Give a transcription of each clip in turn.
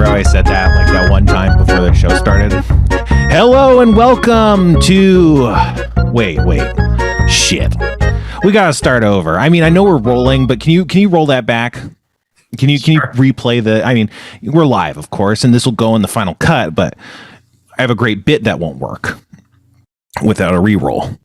how I said that like that one time before the show started? Hello and welcome to... Wait. Shit. We gotta start over. I mean, I know we're rolling, but can you roll that back? Can you replay the... I mean, we're live, of course, and this will go in the final cut, but I have a great bit that won't work without a re-roll.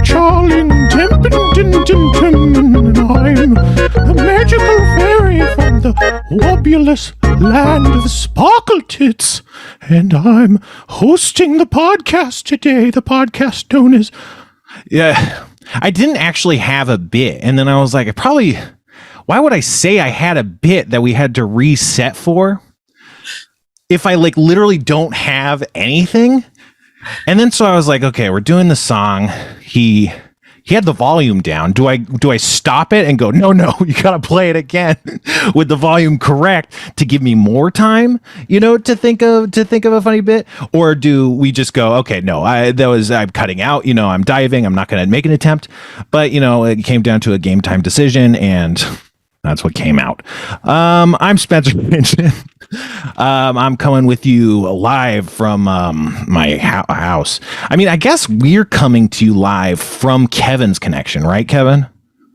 Charlie Templeton, and I'm the magical fairy from the wobulous land of Sparkle Tits, and I'm hosting the podcast today, the podcast known as... Yeah, I didn't actually have a bit, and then I was like, why would I say I had a bit that we had to reset for if I like literally don't have anything? And then so I was like, okay, we're doing the song. He had the volume down. Do I stop it and go, no, you gotta play it again with the volume correct to give me more time, to think of a funny bit? Or do we just go, okay, no, I'm cutting out, I'm diving, I'm not gonna make an attempt. But it came down to a game time decision, and that's what came out. I'm Spencer Pinchin. I'm coming with you live from my house. I mean, I guess we're coming to you live from Kevin's connection, right, Kevin?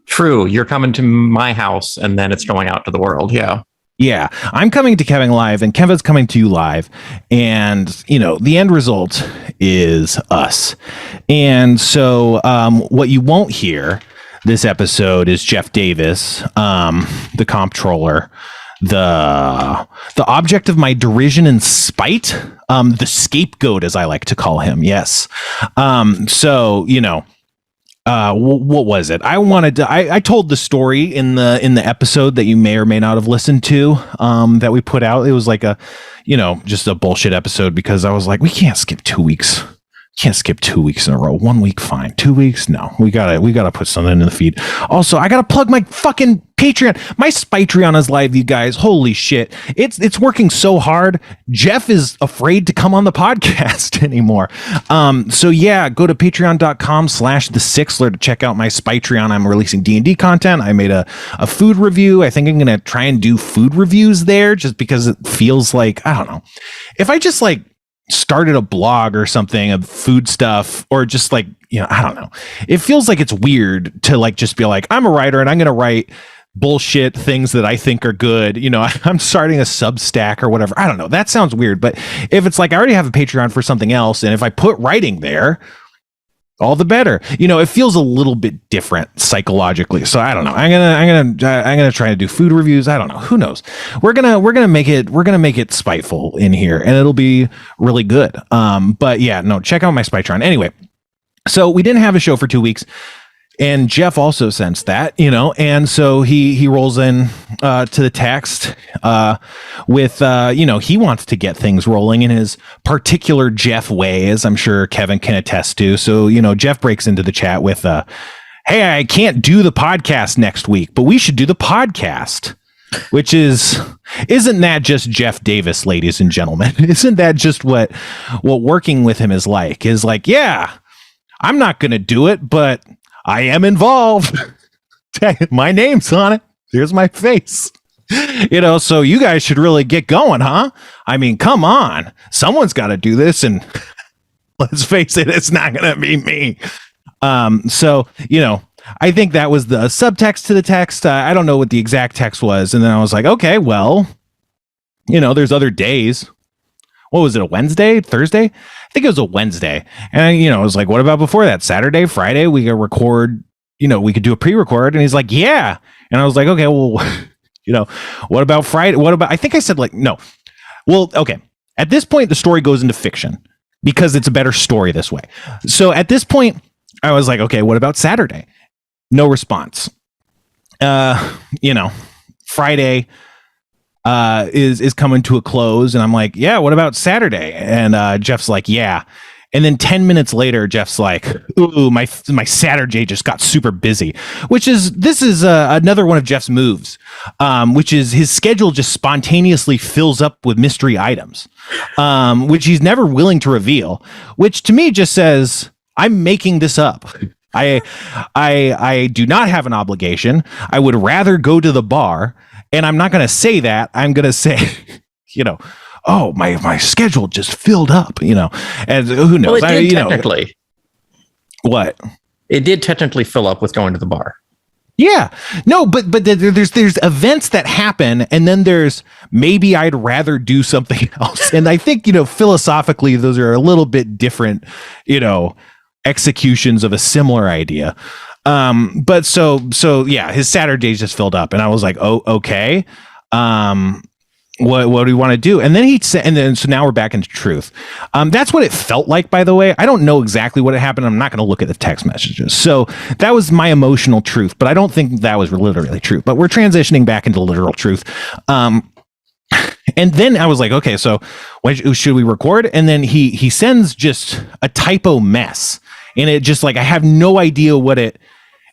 True. You're coming to my house, and then it's going out to the world. Yeah. Yeah. I'm coming to Kevin live, and Kevin's coming to you live. And, the end result is us. And so what you won't hear this episode is Jeff Davis, the comptroller, the object of my derision and spite, the scapegoat, as I like to call him. Yes. So what was it? I told the story in the episode that you may or may not have listened to, that we put out. It was like just a bullshit episode because I was like, we can't skip 2 weeks. Can't skip 2 weeks in a row. 1 week, fine. 2 weeks, no. We gotta put something in the feed. Also, I gotta plug my fucking Patreon. My Spitereon is live, you guys. Holy shit. It's working so hard. Jeff is afraid to come on the podcast anymore. So yeah, go to patreon.com/thesixler to check out my Spitereon. I'm releasing D&D content. I made a food review. I think I'm gonna try and do food reviews there just because it feels like, I don't know. If I just started a blog or something of food stuff, or just I don't know, it feels like it's weird to just be like, I'm a writer and I'm going to write bullshit things that I think are good. I'm starting a Substack or whatever. I don't know. That sounds weird. But if it's like, I already have a Patreon for something else, and if I put writing there, all the better. It feels a little bit different psychologically. So I don't know. I'm gonna try to do food reviews. I don't know. Who knows? We're gonna make it spiteful in here, and it'll be really good. But yeah, no. Check out my Spitreon. Anyway, so we didn't have a show for 2 weeks, and Jeff also sensed that, and so he rolls in to the text with he wants to get things rolling in his particular Jeff way, as I'm sure Kevin can attest to. So Jeff breaks into the chat with hey, I can't do the podcast next week, but we should do the podcast, which isn't that just Jeff Davis, ladies and gentlemen? Isn't that just what working with him is like? Yeah, I'm not gonna do it, but I am involved. My name's on it. Here's my face. So you guys should really get going, huh? I mean, come on. Someone's got to do this, and let's face it, it's not going to be me. So, I think that was the subtext to the text. I don't know what the exact text was. And then I was like, okay, well, there's other days. What was it, a Wednesday, Thursday? I think it was a Wednesday. And I was like, what about before that? Saturday, Friday, we could record, we could do a pre-record. And he's like, yeah. And I was like, okay, well, what about Friday? I think I said no. Well, okay. At this point, the story goes into fiction because it's a better story this way. So at this point, I was like, okay, what about Saturday? No response. Friday, is coming to a close, and I'm like, yeah, what about Saturday? And Jeff's like, yeah. And then 10 minutes later, Jeff's like, ooh, my Saturday just got super busy, this is another one of Jeff's moves, which is his schedule just spontaneously fills up with mystery items, which he's never willing to reveal, which to me just says, I'm making this up. I do not have an obligation. I would rather go to the bar, and I'm not going to say that. I'm going to say, oh, my schedule just filled up, and who knows? Well, it did technically. What? It did technically fill up with going to the bar. Yeah, no, but there's events that happen, and then there's maybe I'd rather do something else. And I think, philosophically, those are a little bit different, executions of a similar idea. But so yeah, his Saturdays just filled up, and I was like, oh, okay. What do we want to do? And then he said, so now we're back into truth. That's what it felt like, by the way. I don't know exactly what happened. I'm not going to look at the text messages. So that was my emotional truth, but I don't think that was literally truth. But we're transitioning back into literal truth. And then I was like, okay, so should we record? And then he sends just a typo mess, and it just like, I have no idea what it,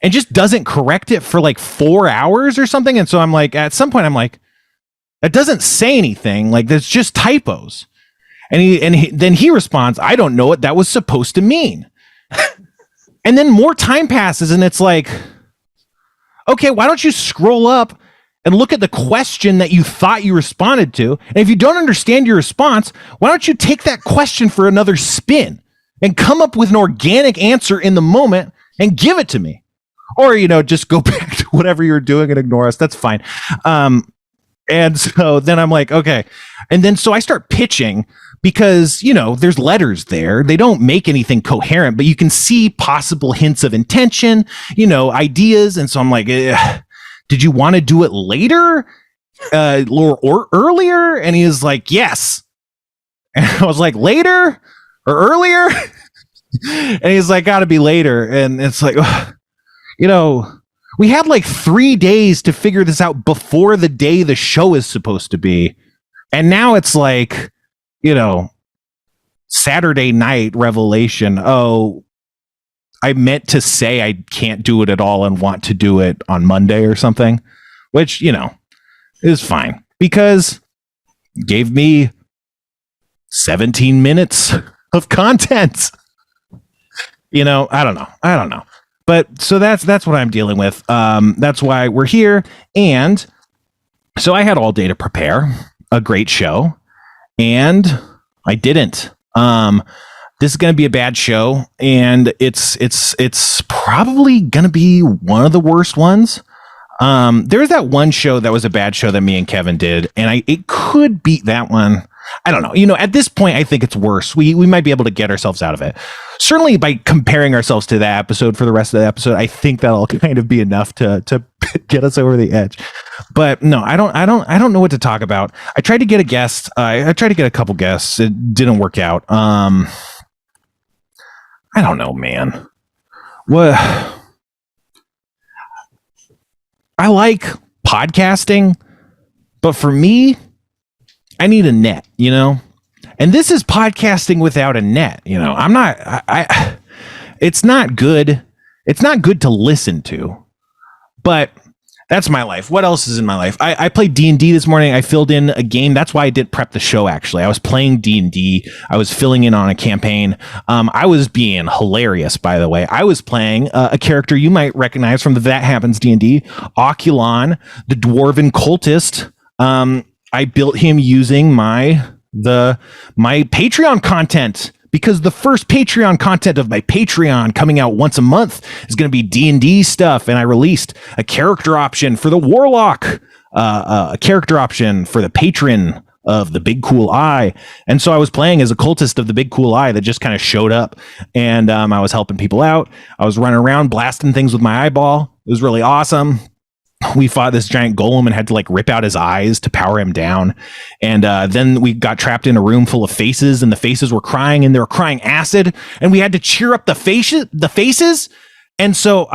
and just doesn't correct it for like 4 hours or something. And so I'm like, at some point I'm like, that doesn't say anything. Like, there's just typos. And then he responds, I don't know what that was supposed to mean. And then more time passes, and it's like, okay, why don't you scroll up and look at the question that you thought you responded to? And if you don't understand your response, why don't you take that question for another spin and come up with an organic answer in the moment and give it to me? Or, just go back to whatever you're doing and ignore us. That's fine. And so then I'm like, okay. And then so I start pitching because, there's letters there. They don't make anything coherent, but you can see possible hints of intention, ideas. And so I'm like, did you want to do it later or earlier? And he was like, yes. And I was like, later or earlier? And he's like, gotta be later. And it's like, we had like 3 days to figure this out before the day the show is supposed to be. And now it's like, Saturday night revelation. Oh, I meant to say I can't do it at all and want to do it on Monday or something, which, is fine because it gave me 17 minutes of content. I don't know. But so that's what I'm dealing with. That's why we're here. And so I had all day to prepare a great show, and I didn't. This is going to be a bad show, and it's probably going to be one of the worst ones. There's that one show that was a bad show that me and Kevin did, and it could beat that one. I don't know. At this point, I think it's worse. We might be able to get ourselves out of it. Certainly by comparing ourselves to that episode for the rest of the episode, I think that'll kind of be enough to get us over the edge. But no, I don't know what to talk about. I tried to get a guest. I tried to get a couple guests. It didn't work out. I don't know, man. What? I like podcasting, but for me, I need a net, and this is podcasting without a net. I'm not, it's not good. It's not good to listen to, but that's my life. What else is in my life? I played D&D this morning. I filled in a game. That's why I did prep the show. Actually, I was playing D&D. I was filling in on a campaign. I was being hilarious, by the way. I was playing a character you might recognize from the That Happens D&D, Oculon, the dwarven cultist. I built him using my Patreon content, because the first Patreon content of my Patreon coming out once a month is going to be D&D stuff. And I released a character option for the Warlock, a character option for the patron of the Big Cool Eye. And so I was playing as a cultist of the Big Cool Eye that just kind of showed up, and I was helping people out. I was running around blasting things with my eyeball. It was really awesome. We fought this giant golem and had to rip out his eyes to power him down. And then we got trapped in a room full of faces, and the faces were crying, and they were crying acid, and we had to cheer up the faces. And so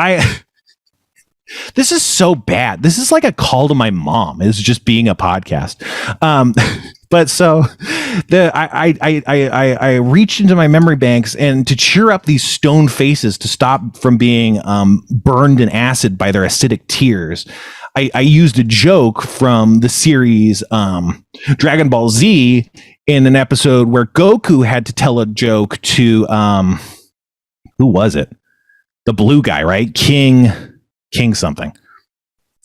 this is so bad. This is like a call to my mom, is just being a podcast. But so I reached into my memory banks and to cheer up these stone faces to stop from being burned in acid by their acidic tears, I used a joke from the series Dragon Ball Z in an episode where Goku had to tell a joke to who was it? The blue guy, right? King something.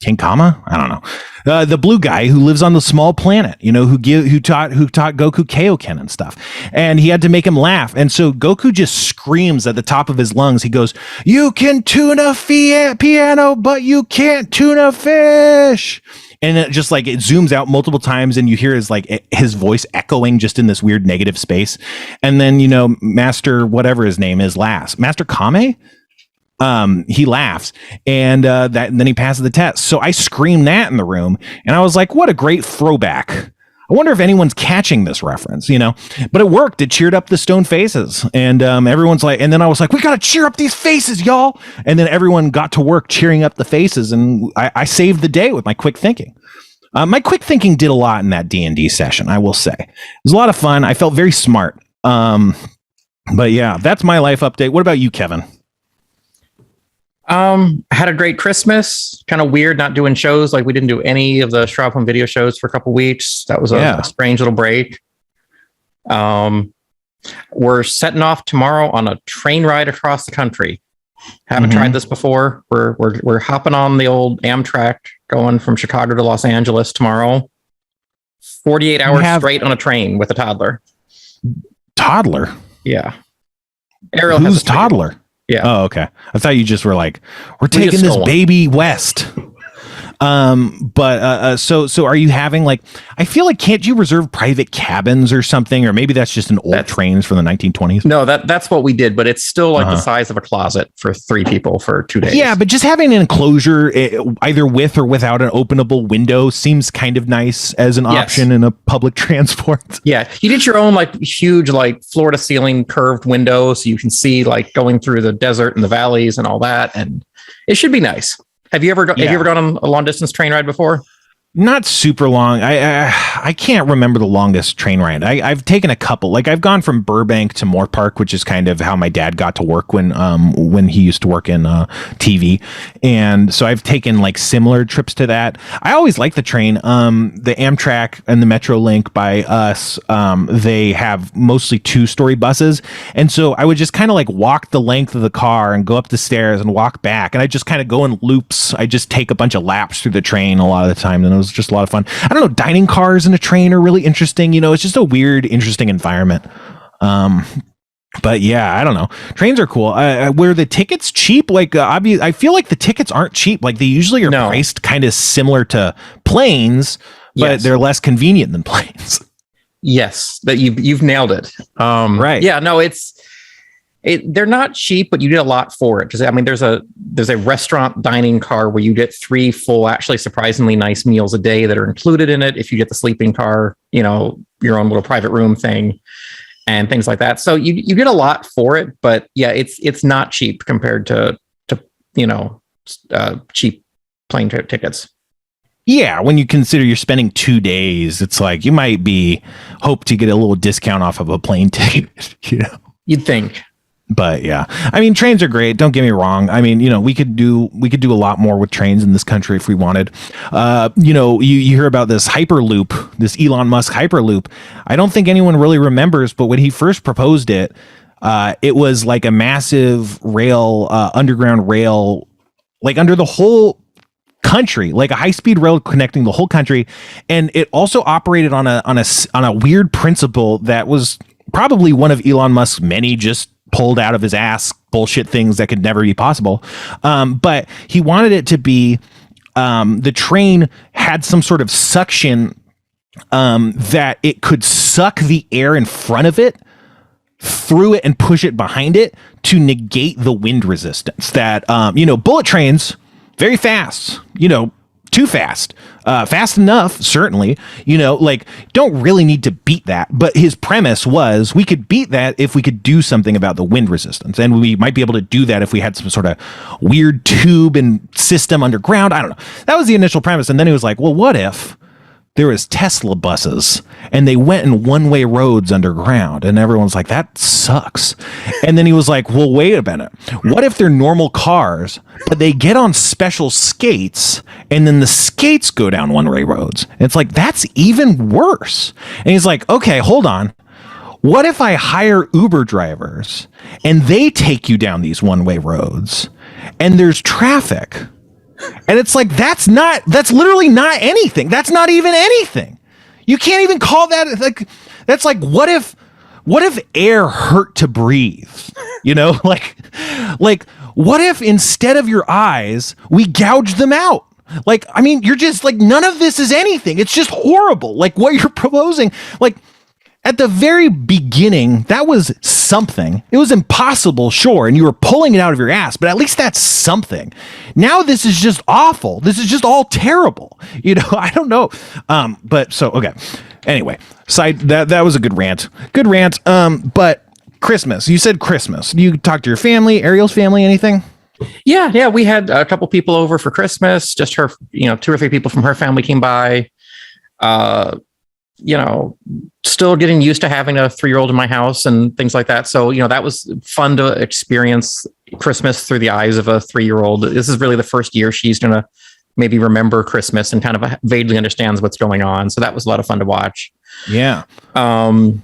King Kama? I don't know. The blue guy who lives on the small planet, you know, who taught Goku Kaioken and stuff. And he had to make him laugh. And so Goku just screams at the top of his lungs. He goes, "You can tune a piano, but you can't tune a fish." And it just like it zooms out multiple times and you hear his voice echoing just in this weird negative space. And then, you know, Master whatever his name is laughs. Master Kame? He laughs and then he passes the test. So I screamed that in the room and I was like, what a great throwback. I wonder if anyone's catching this reference, you know, but it worked. It cheered up the stone faces and everyone's like, and then I was like, we got to cheer up these faces, y'all. And then everyone got to work cheering up the faces and I saved the day with my quick thinking. My quick thinking did a lot in that D&D session, I will say. It was a lot of fun. I felt very smart. But yeah, that's my life update. What about you, Kevin? Had a great Christmas. Kind of weird not doing shows. Like we didn't do any of the Shroud Home video shows for a couple weeks. That was a strange little break. We're setting off tomorrow on a train ride across the country. Haven't tried this before. We're hopping on the old Amtrak going from Chicago to Los Angeles tomorrow. 48 hours straight on a train with a toddler. Toddler? Yeah. Ariel Who's toddler? Yeah. Oh, okay. I thought you just were like, we're taking this baby west. So are you having like, I feel like, can't you reserve private cabins or something? Or maybe that's just an old trains from the 1920s. No, that's what we did, but it's still like the size of a closet for 3 people for 2 days. Yeah, but just having an enclosure either with or without an openable window seems kind of nice as an option in a public transport. Yeah. You get your own like huge, like floor to ceiling curved window so you can see like going through the desert and the valleys and all that. And it should be nice. Have you ever gone on a long distance train ride before? Not super long. I can't remember the longest train ride. I've taken a couple. Like I've gone from Burbank to Moore Park, which is kind of how my dad got to work when he used to work in TV, and so I've taken like similar trips to that. I always like the train. The Amtrak and the Metrolink by us, they have mostly 2-story buses, and so I would just kind of like walk the length of the car and go up the stairs and walk back, and I just kind of go in loops. I just take a bunch of laps through the train a lot of the time, and it was just a lot of fun. I don't know, dining cars in a train are really interesting. You know, it's just a weird, interesting environment. But yeah, I don't know. Trains are cool. Were the tickets cheap? Like, I feel like the tickets aren't cheap. Like they usually are priced kind of similar to planes, but they're less convenient than planes. Yes, that you've nailed it. Right. Yeah, no, they're not cheap, but you get a lot for it. I mean, there's a restaurant dining car where you get 3 full, actually surprisingly nice meals a day that are included in it. If you get the sleeping car, you know, your own little private room thing and things like that. So you get a lot for it, but yeah, it's not cheap compared to you know, cheap plane tickets. Yeah, when you consider you're spending 2 days, it's like you might hope to get a little discount off of a plane ticket, you know. You'd think. But yeah, I mean, trains are great. Don't get me wrong. I mean, you know, we could do a lot more with trains in this country if we wanted. You know, you hear about this Hyperloop, this Elon Musk Hyperloop. I don't think anyone really remembers, but when he first proposed it, it was like a massive underground rail, like under the whole country, like a high-speed rail connecting the whole country, and it also operated on a weird principle that was probably one of Elon Musk's many just pulled out of his ass bullshit things that could never be possible. But he wanted it to be the train had some sort of suction that it could suck the air in front of it through it and push it behind it to negate the wind resistance that, you know, bullet trains, very fast, you know, too fast, fast enough, certainly, you know, like don't really need to beat that. But his premise was we could beat that if we could do something about the wind resistance. And we might be able to do that if we had some sort of weird tube and system underground. I don't know. That was the initial premise. And then he was like, well, what if there was Tesla buses and they went in one-way roads underground. And everyone's like, that sucks. And then he was like, well, wait a minute. What if they're normal cars, but they get on special skates and then the skates go down one-way roads? And it's like, that's even worse. And he's like, okay, hold on. What if I hire Uber drivers and they take you down these one-way roads and there's traffic? And it's like, that's literally not anything. That's not even anything. You can't even call that like, that's like, what if air hurt to breathe? You know, like what if instead of your eyes, we gouge them out? Like, I mean, you're just like, none of this is anything. It's just horrible. Like what you're proposing, like, at the very beginning, that was something. It was impossible, sure, and you were pulling it out of your ass, but at least that's something. Now this is just awful. This is just all terrible. You know, I don't know. But so, okay. Anyway, that was a good rant. Good rant. But Christmas, you said Christmas. You talked to your family, Ariel's family, anything? Yeah. We had a couple people over for Christmas. Just her, 2 or 3 people from her family came by. Still getting used to having a 3-year-old in my house and things like that. So, that was fun to experience Christmas through the eyes of a 3-year-old. This is really the first year she's going to maybe remember Christmas and kind of vaguely understands what's going on. So that was a lot of fun to watch. Yeah. It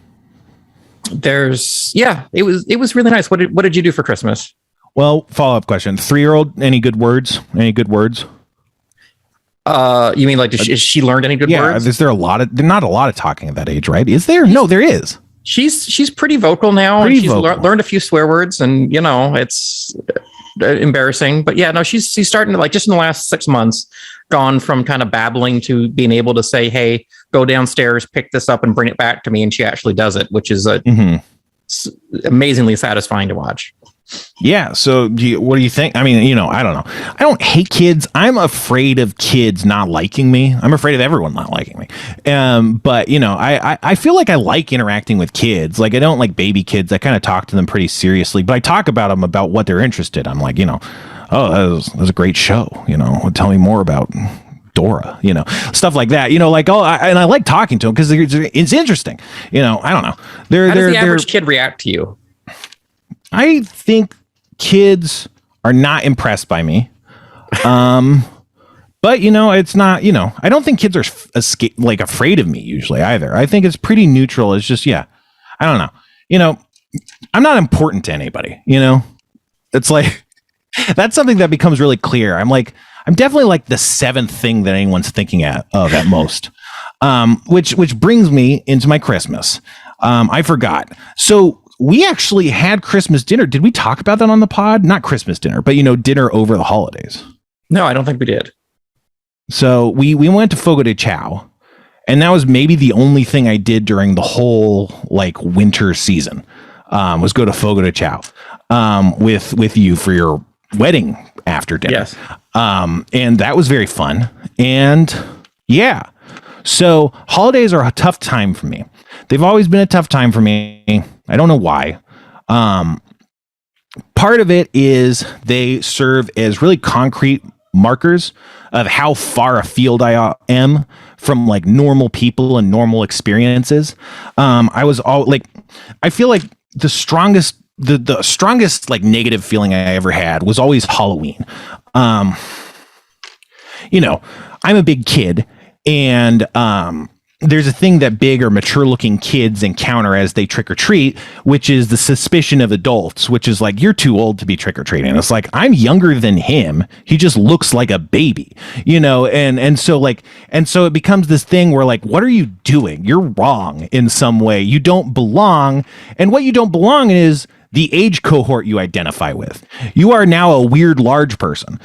was really nice. What did you do for Christmas? Well, follow-up question. 3-year-old, any good words? You mean like, has she learned any good words? Is there not a lot of talking at that age, right? Is there? No, there is. She's pretty vocal now. She's learned a few swear words and, it's embarrassing, but yeah, no, she's starting to, like, just in the last 6 months, gone from kind of babbling to being able to say, hey, go downstairs, pick this up and bring it back to me. And she actually does it, which is amazingly satisfying to watch. Yeah. So what do you think? I mean, I don't know. I don't hate kids. I'm afraid of kids not liking me. I'm afraid of everyone not liking me. But I feel like I like interacting with kids. Like, I don't like baby kids. I kind of talk to them pretty seriously, but I talk about them about what they're interested. I'm like, oh, that was a great show. Tell me more about Dora, stuff like that, and I like talking to them because it's interesting. I don't know. How does the average kid react to you? I think kids are not impressed by me. But it's not, I don't think kids are afraid of me usually either. I think it's pretty neutral. It's just, I don't know. I'm not important to anybody, it's like, that's something that becomes really clear. I'm definitely like the 7th thing that anyone's thinking of at most. Which brings me into my Christmas. I forgot. So we actually had Christmas dinner. Did we talk about that on the pod? Not Christmas dinner, but dinner over the holidays. No, I don't think we did. So we went to Fogo de Chao, and that was maybe the only thing I did during the whole winter season. Was go to Fogo de Chao with you for your wedding after dinner. Yes. And that was very fun. And yeah. So holidays are a tough time for me. They've always been a tough time for me. I don't know why. Part of it is they serve as really concrete markers of how far afield I am from normal people and normal experiences. I feel like the strongest negative feeling I ever had was always Halloween. I'm a big kid, and there's a thing that big or mature looking kids encounter as they trick or treat, which is the suspicion of adults, which is like, you're too old to be trick or treating. It's like, I'm younger than him. He just looks like a baby, and so it becomes this thing where what are you doing? You're wrong in some way. You don't belong. And what you don't belong in is the age cohort you identify with. You are now a weird large person,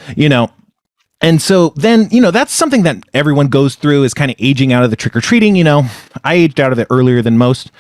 And so then, that's something that everyone goes through, is kind of aging out of the trick-or-treating. I aged out of it earlier than most.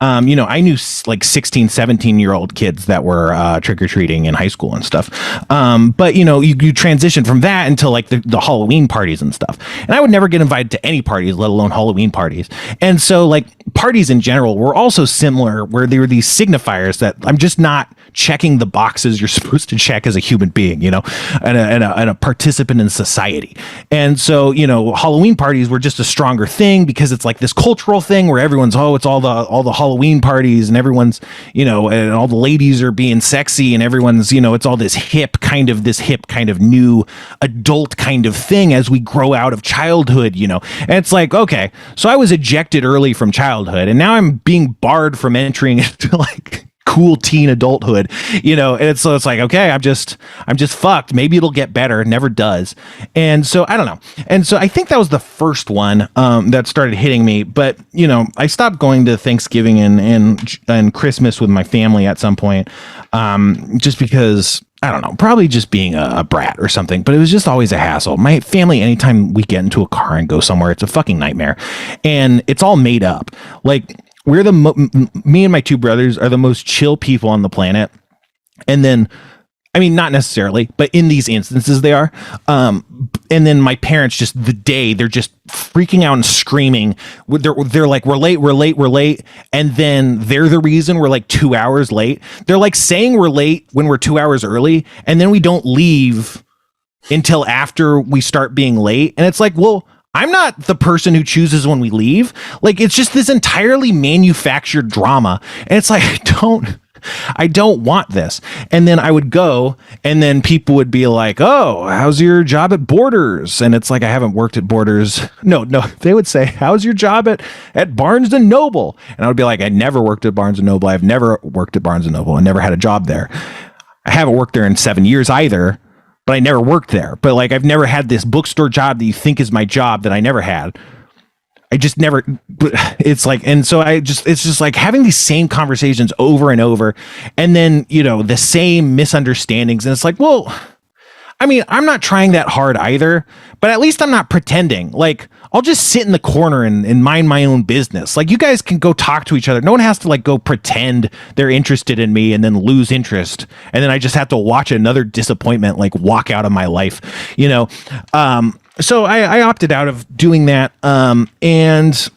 I knew 16, 17-year-old kids that were trick-or-treating in high school and stuff. But, you transition from that into the Halloween parties and stuff. And I would never get invited to any parties, let alone Halloween parties. And so parties in general were also similar, where there were these signifiers that I'm just not checking the boxes you're supposed to check as a human being, and a participant in society. And so, Halloween parties were just a stronger thing because it's like this cultural thing where everyone's, it's all the Halloween parties and everyone's, and all the ladies are being sexy and everyone's, it's all this hip kind of new adult kind of thing as we grow out of childhood, and it's like, okay, so I was ejected early from childhood and now I'm being barred from entering into like cool teen adulthood, and it's like, okay, I'm just fucked. Maybe it'll get better. It never does. And so I don't know. And so I think that was the first one that started hitting me. But I stopped going to Thanksgiving and Christmas with my family at some point, just because, I don't know, probably just being a brat or something, but it was just always a hassle. My family, anytime we get into a car and go somewhere, it's a fucking nightmare, and it's all made up. Like, we're me and my two brothers are the most chill people on the planet. And then, I mean, not necessarily, but in these instances they are. And then my parents, just they're just freaking out and screaming. They're like, we're late. And then they're the reason we're like 2 hours late. They're like saying we're late when we're 2 hours early. And then we don't leave until after we start being late. And it's like, well, I'm not the person who chooses when we leave. Like, it's just this entirely manufactured drama. And it's like, I don't want this. And then I would go and then people would be like, oh, how's your job at Borders? And it's like, I haven't worked at Borders. No, they would say, how's your job at Barnes and Noble? And I would be like, I never worked at Barnes and Noble. I've never worked at Barnes and Noble. I never had a job there. I haven't worked there in 7 years either. But I never worked there. But like, I've never had this bookstore job that you think is my job that I never had. I just never, it's like, and so it's just like having these same conversations over and over. And then, the same misunderstandings. And it's like, well, I mean, I'm not trying that hard either, but at least I'm not pretending. Like, I'll just sit in the corner and mind my own business. Like, you guys can go talk to each other. No one has to like go pretend they're interested in me and then lose interest. And then I just have to watch another disappointment, like, walk out of my life, So I opted out of doing that. And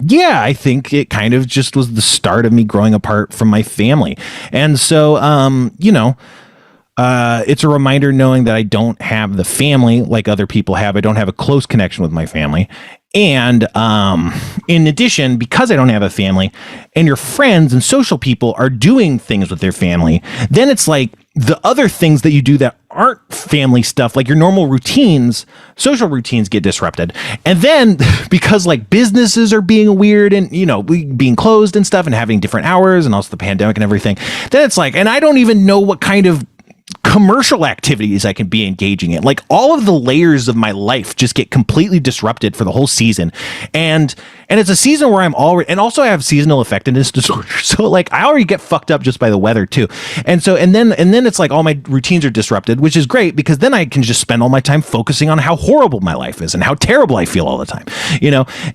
yeah, I think it kind of just was the start of me growing apart from my family. And so, it's a reminder knowing that I don't have the family like other people have. I don't have a close connection with my family. And in addition, because I don't have a family and your friends and social people are doing things with their family, then it's like the other things that you do that aren't family stuff, like your normal routines, social routines get disrupted. And then because like businesses are being weird and, being closed and stuff and having different hours and also the pandemic and everything, then it's like, and I don't even know what kind of commercial activities I can be engaging in. Like, all of the layers of my life just get completely disrupted for the whole season. And it's a season where I'm already, and also I have seasonal affectiveness disorder. So like, I already get fucked up just by the weather too. And so, and then it's like all my routines are disrupted, which is great because then I can just spend all my time focusing on how horrible my life is and how terrible I feel all the time,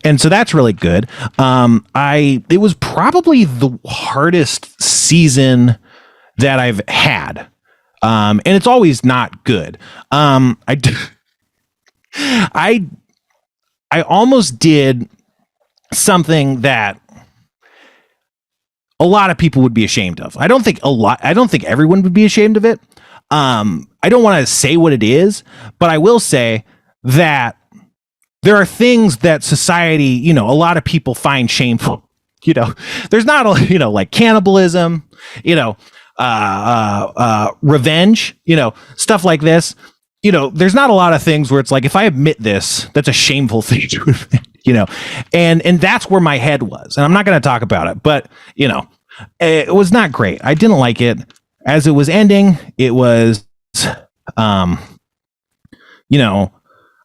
And so that's really good. It was probably the hardest season that I've had. And it's always not good. I almost did something that a lot of people would be ashamed of. I don't think everyone would be ashamed of it. I don't want to say what it is, but I will say that there are things that society, a lot of people find shameful. There's not like cannibalism, revenge, stuff like this. There's not a lot of things where it's like, if I admit this, that's a shameful thing to admit, and that's where my head was. And I'm not going to talk about it, but it was not great. I didn't like it. As it was ending, it was, I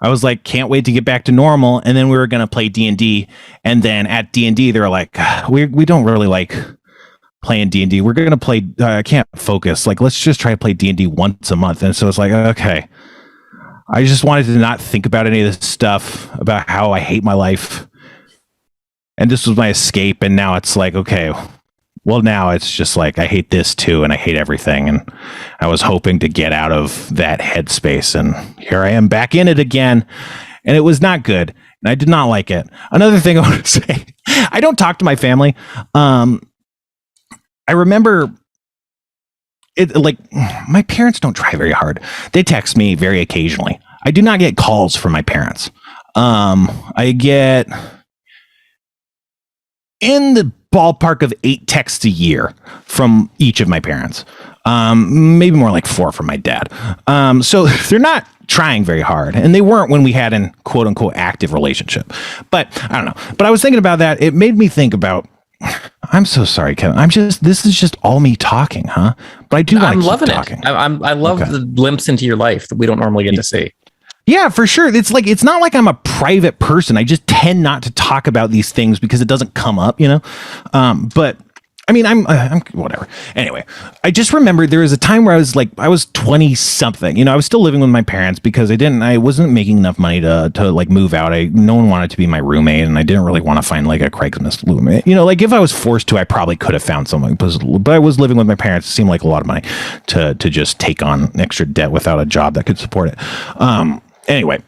was like, can't wait to get back to normal. And then we were going to play D&D. And then at D&D, they were like, we don't really like playing D&D. We're going to play, I can't focus. Like, let's just try to play D&D once a month. And so it's like, okay. I just wanted to not think about any of this stuff about how I hate my life. And this was my escape. And now it's like, okay, well, now it's just like, I hate this too. And I hate everything. And I was hoping to get out of that headspace. And here I am back in it again. And it was not good. And I did not like it. Another thing I want to say, I don't talk to my family. I remember it like my parents don't try very hard. They text me very occasionally. I do not get calls from my parents. I get in the ballpark of 8 texts a year from each of my parents. Maybe more like 4 from my dad. So they're not trying very hard, and they weren't when we had an quote unquote active relationship. But I don't know. But I was thinking about that. It made me think about. I'm so sorry, Kevin. This is just all me talking, huh? But I do want to keep loving talking. I love the glimpse into your life that we don't normally get to see. Yeah, for sure. It's not like I'm a private person. I just tend not to talk about these things because it doesn't come up, But I mean, I'm whatever. Anyway, I just remember there was a time where I was 20 something. I was still living with my parents because I wasn't making enough money to like move out. No one wanted to be my roommate, and I didn't really want to find like a Craigslist roommate. Like if I was forced to, I probably could have found someone. But I was living with my parents. It seemed like a lot of money to just take on extra debt without a job that could support it. Anyway,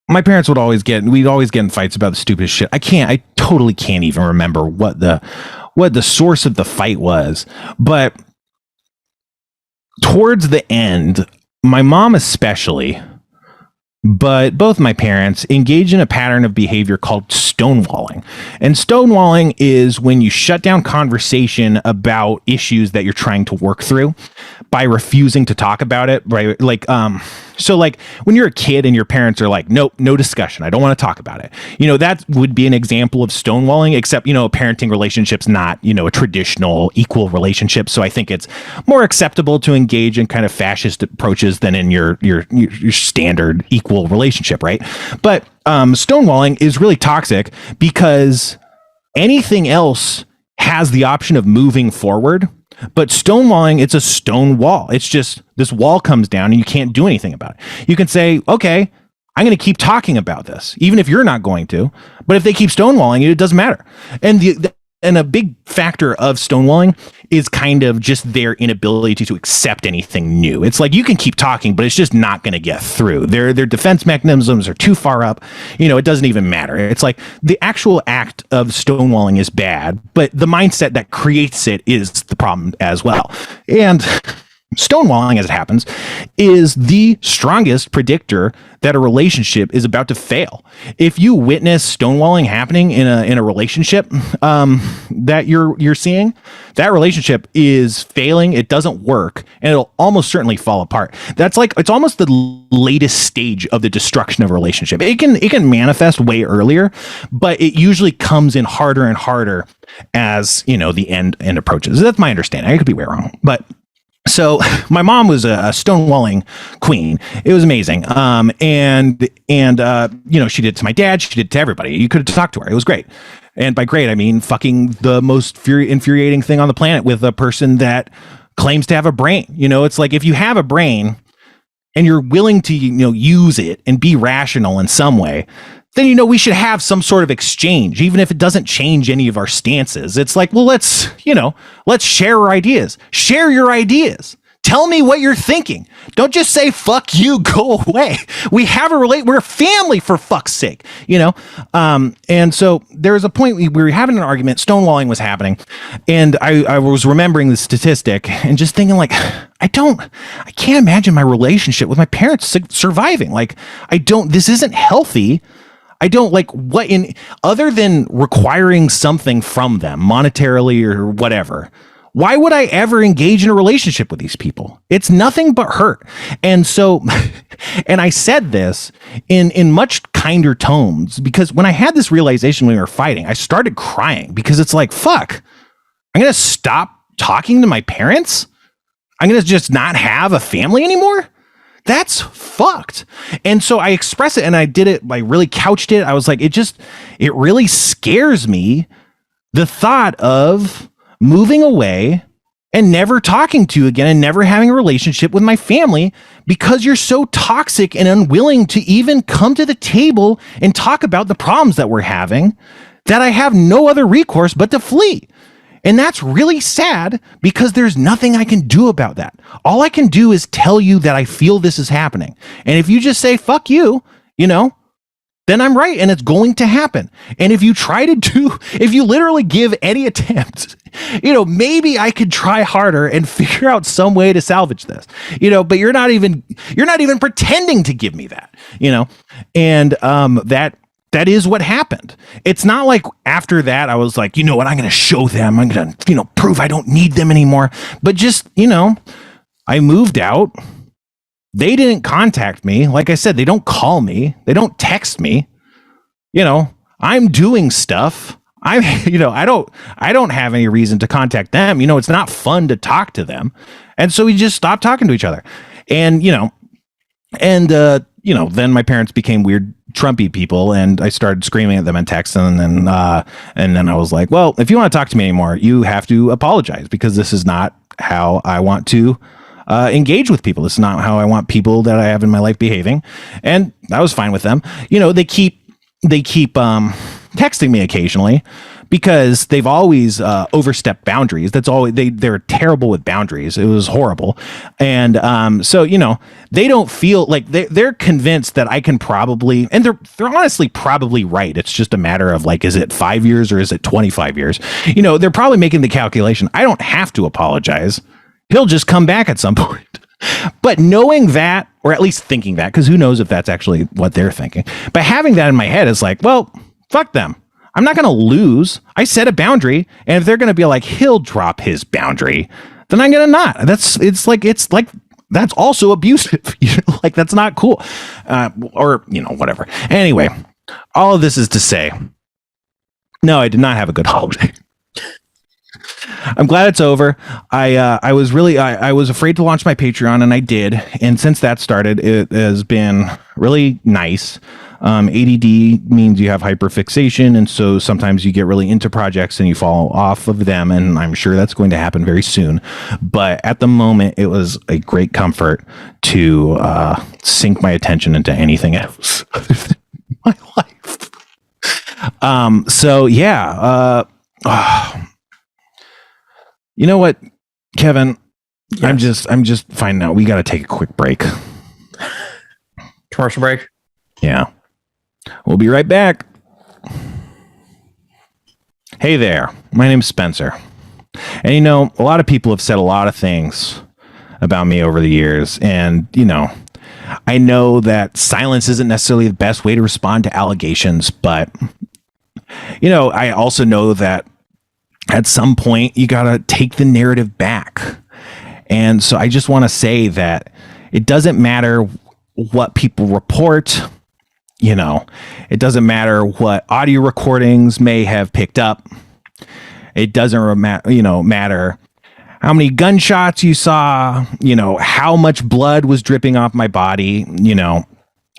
my parents we'd always get in fights about the stupidest shit. I totally can't even remember what the source of the fight was. But towards the end, my mom especially, but both my parents engage in a pattern of behavior called stonewalling. And stonewalling is when you shut down conversation about issues that you're trying to work through by refusing to talk about it. Right? So like when you're a kid and your parents are like, nope, no discussion. I don't want to talk about it. That would be an example of stonewalling, except, a parenting relationship's not, a traditional equal relationship. So I think it's more acceptable to engage in kind of fascist approaches than in your standard equal relationship. Right. But stonewalling is really toxic because anything else has the option of moving forward. But stonewalling, it's a stone wall. It's just this wall comes down and you can't do anything about it. You can say, okay, I'm going to keep talking about this, even if you're not going to. But if they keep stonewalling it doesn't matter. And a big factor of stonewalling is kind of just their inability to accept anything new. It's like you can keep talking, but it's just not going to get through. Their defense mechanisms are too far up. It doesn't even matter. It's like the actual act of stonewalling is bad, but the mindset that creates it is the problem as well. And stonewalling, as it happens, is the strongest predictor that a relationship is about to fail. If you witness stonewalling happening in a relationship that you're seeing, that relationship is failing. It doesn't work, and it'll almost certainly fall apart. It's almost the latest stage of the destruction of a relationship. It can manifest way earlier, but it usually comes in harder and harder as the end approaches. That's my understanding. I could be way wrong, but. So my mom was a stonewalling queen. It was amazing. And she did it to my dad. She did it to everybody. You could have talked to her. It was great. And by great, I mean fucking the most infuriating thing on the planet with a person that claims to have a brain. It's like if you have a brain and you're willing to, use it and be rational in some way, then, we should have some sort of exchange, even if it doesn't change any of our stances. It's like, well, let's share our ideas. Share your ideas. Tell me what you're thinking. Don't just say, fuck you, go away. We're a family, for fuck's sake, And so there was a point we were having an argument, stonewalling was happening. And I was remembering the statistic and just thinking like, I can't imagine my relationship with my parents surviving. Like, this isn't healthy. I don't like other than requiring something from them monetarily or whatever. Why would I ever engage in a relationship with these people? It's nothing but hurt. And so, and I said this in much kinder tones because when I had this realization when we were fighting, I started crying because it's like, fuck, I'm going to stop talking to my parents. I'm going to just not have a family anymore. That's fucked. And so I expressed it and I did it. I really couched it. I was like, it really scares me. The thought of moving away and never talking to you again and never having a relationship with my family because you're so toxic and unwilling to even come to the table and talk about the problems that we're having that I have no other recourse but to flee. And that's really sad because there's nothing I can do about that. All I can do is tell you that I feel this is happening. And if you just say, fuck you, then I'm right and it's going to happen. And if you if you literally give any attempt, maybe I could try harder and figure out some way to salvage this, but you're not even pretending to give me that, and that is what happened. It's not like after that I was like, you know what, I'm going to show them, I'm going to, prove I don't need them anymore. But just, I moved out. They didn't contact me. Like I said, they don't call me. They don't text me. I'm doing stuff. I don't have any reason to contact them. It's not fun to talk to them. And so we just stopped talking to each other. And, then my parents became weird Trumpy people, and I started screaming at them in text. And then I was like, well, if you want to talk to me anymore, you have to apologize, because this is not how I want to engage with people. It's not how I want people that I have in my life behaving. And I was fine with them. They keep texting me occasionally because they've always overstepped boundaries. That's all. They're terrible with boundaries. It was horrible. And so they don't feel like they're convinced that I can probably, and they're honestly probably right. It's just a matter of like, is it 5 years or is it 25 years? They're probably making the calculation. I don't have to apologize. He'll just come back at some point. But knowing that, or at least thinking that, because who knows if that's actually what they're thinking, but having that in my head is like, well, fuck them. I'm not going to lose. I set a boundary. And if they're going to be like, he'll drop his boundary, then I'm going to not. It's like, that's also abusive. Like, that's not cool. Or, whatever. Anyway, all of this is to say, no, I did not have a good holiday. I'm glad it's over. I was afraid to launch my Patreon, and I did. And since that started, it has been really nice. ADD means you have hyperfixation, and so sometimes you get really into projects and you fall off of them, and I'm sure that's going to happen very soon. But at the moment, it was a great comfort to sink my attention into anything else other than my life. So yeah. You know what, Kevin? Yes. I'm just finding out we got to take a quick break. Commercial break? Yeah. We'll be right back. Hey there. My name's Spencer. And a lot of people have said a lot of things about me over the years. And, I know that silence isn't necessarily the best way to respond to allegations, but, I also know that at some point, you got to take the narrative back. And so I just want to say that it doesn't matter what people report. It doesn't matter what audio recordings may have picked up. It doesn't matter how many gunshots you saw, how much blood was dripping off my body,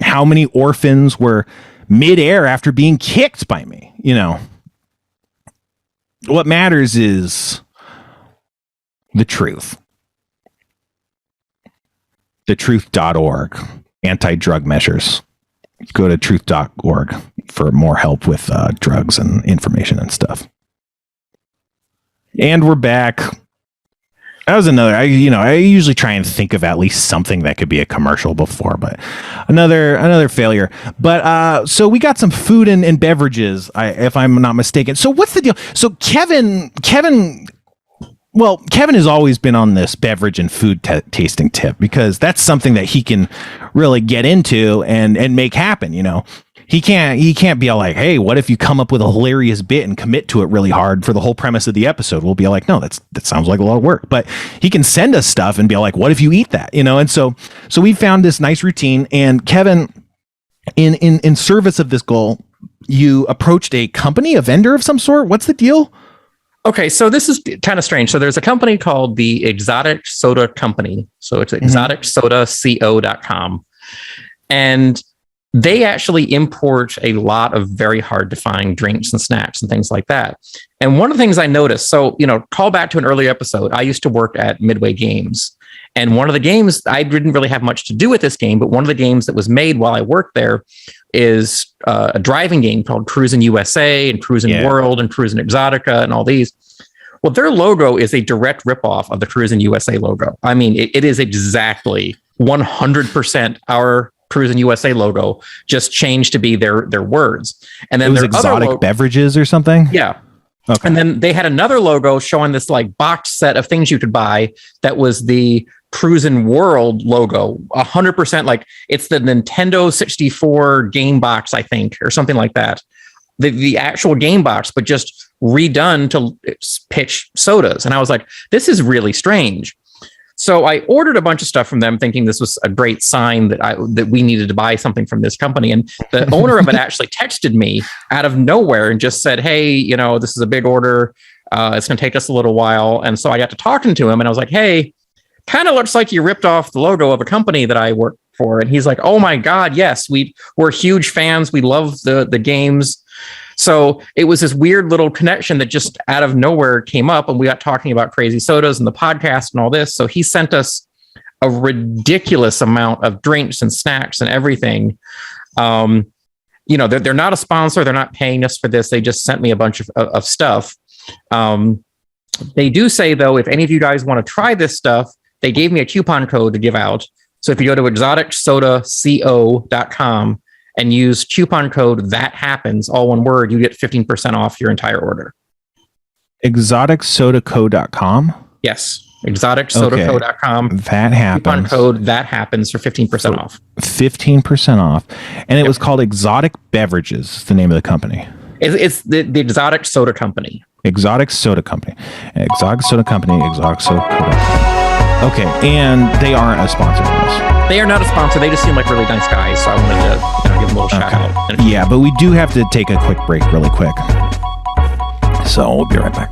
how many orphans were midair after being kicked by me, What matters is the truth. Thetruth.org, anti-drug measures. Go to truth.org for more help with drugs and information and stuff. And we're back. That was another, I usually try and think of at least something that could be a commercial before, but another failure. But so we got some food and beverages, if I'm not mistaken. So what's the deal? So Kevin has always been on this beverage and food tasting tip, because that's something that he can really get into and make happen. He can't be all like, hey, what if you come up with a hilarious bit and commit to it really hard for the whole premise of the episode? We'll be like, no, that sounds like a lot of work. But he can send us stuff and be like, what if you eat that? And so we found this nice routine. And Kevin, in service of this goal, you approached a company, a vendor of some sort. What's the deal? Okay, so this is kind of strange. So there's a company called the Exotic Soda Company. So it's exoticsodaco.com. And they actually import a lot of very hard to find drinks and snacks and things like that. And one of the things I noticed, so, call back to an earlier episode, I used to work at Midway Games. And one of the games, I didn't really have much to do with this game, but one of the games that was made while I worked there is a driving game called Cruisin' USA and Cruisin' World and Cruisin' Exotica and all these. Well, their logo is a direct ripoff of the Cruisin' USA logo. I mean, it is exactly 100% our Cruisin' USA logo, just changed to be their words. And then it was their exotic beverages or something. Yeah. Okay. And then they had another logo showing this like box set of things you could buy that was the Cruisin' World logo, 100% like it's the Nintendo 64 game box, I think, or something like that. The actual game box, but just redone to pitch sodas. And I was like, this is really strange. So I ordered a bunch of stuff from them thinking this was a great sign that we needed to buy something from this company. And the owner of it actually texted me out of nowhere and just said, hey, this is a big order. It's going to take us a little while. And so I got to talking to him and I was like, hey, kind of looks like you ripped off the logo of a company that I work for. And he's like, oh my God, yes, we're huge fans. We love the games. So it was this weird little connection that just out of nowhere came up, and we got talking about crazy sodas and the podcast and all this. So he sent us a ridiculous amount of drinks and snacks and everything. They're not a sponsor. They're not paying us for this. They just sent me a bunch of stuff. They do say, though, if any of you guys want to try this stuff, they gave me a coupon code to give out. So if you go to exoticsodaco.com and use coupon code that happens, all one word, you get 15% off your entire order. exoticsodaco.com? Yes. exoticsodaco.com. That happens. Coupon code that happens for 15% off. 15% off. And it was called Exotic Beverages, the name of the company. It's the Exotic Soda Company. Exotic Soda Company. Exotic Soda Company. Exotic Soda Company. Okay, and they aren't a sponsor of us. They are not a sponsor. They just seem like really nice guys, so I wanted to give them a little shout out. Yeah, but we do have to take a quick break really quick. So we'll be right back.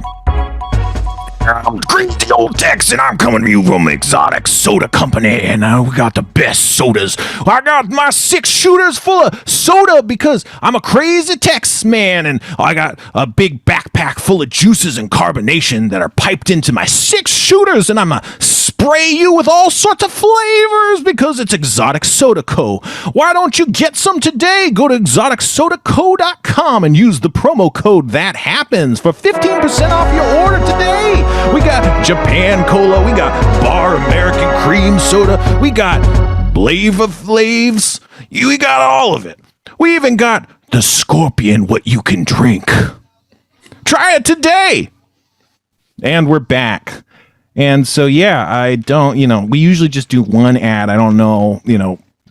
I'm Crazy Old Tex, and I'm coming to you from Exotic Soda Company, and we got the best sodas. I got my 6 shooters full of soda because I'm a crazy Tex man, and I got a big backpack full of juices and carbonation that are piped into my 6 shooters, and I'm a spray you with all sorts of flavors because it's Exotic Soda Co. Why don't you get some today? Go to exoticsodaco.com and use the promo code that happens for 15% off your order today. We got Japan Cola, we got Bar American Cream Soda, we got Flava Flavs, we got all of it. We even got the Scorpion, what you can drink. Try it today. And we're back. And so, yeah, I don't, we usually just do one ad. I don't know,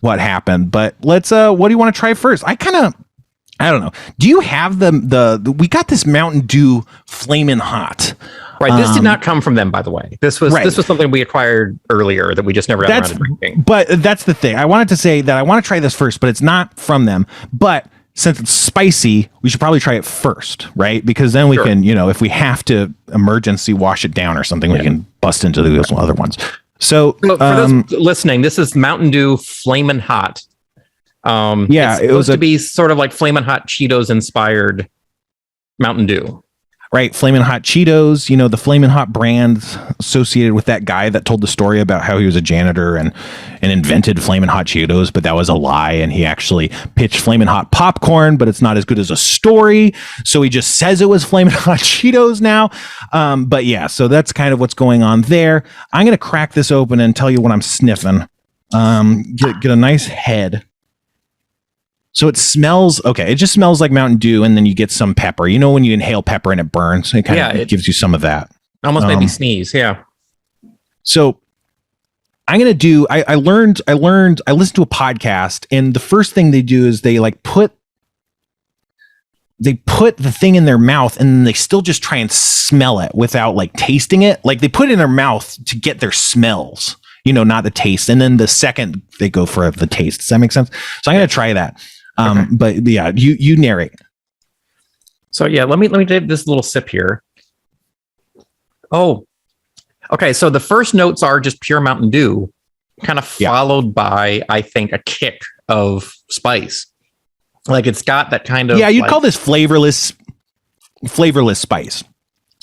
what happened, but let's, what do you want to try first? I don't know. Do you have we got this Mountain Dew Flamin' Hot. Right. This did not come from them, by the way. This was something we acquired earlier that we just never got around to drinking. But that's the thing. I wanted to say that I want to try this first, but it's not from them. But since it's spicy, we should probably try it first, right? Because then we can, if we have to emergency wash it down or something, we can bust into those other ones. So for those listening, this is Mountain Dew Flamin' Hot. It's supposed to be sort of like Flamin' Hot Cheetos inspired Mountain Dew. Right, Flamin' Hot Cheetos, the Flamin' Hot brand associated with that guy that told the story about how he was a janitor and invented Flamin' Hot Cheetos, but that was a lie, and he actually pitched Flamin' Hot popcorn, but it's not as good as a story, so he just says it was Flamin' Hot Cheetos now. But yeah, so that's kind of what's going on there. I'm going to crack this open and tell you what I'm sniffing. Get a nice head. So it smells, it just smells like Mountain Dew, and then you get some pepper. When you inhale pepper and it burns, it kind of gives you some of that. Almost made me sneeze, yeah. So I'm going to do, I listened to a podcast, and the first thing they do is they put the thing in their mouth, and then they still just try and smell it without tasting it. They put it in their mouth to get their smells, not the taste. And then the second they go for the taste. Does that make sense? So I'm going to try that. But yeah, you narrate. So yeah, let me take this little sip here. Oh, okay. So the first notes are just pure Mountain Dew, kind of followed by, I think, a kick of spice. It's got that kind of you'd call this flavorless spice,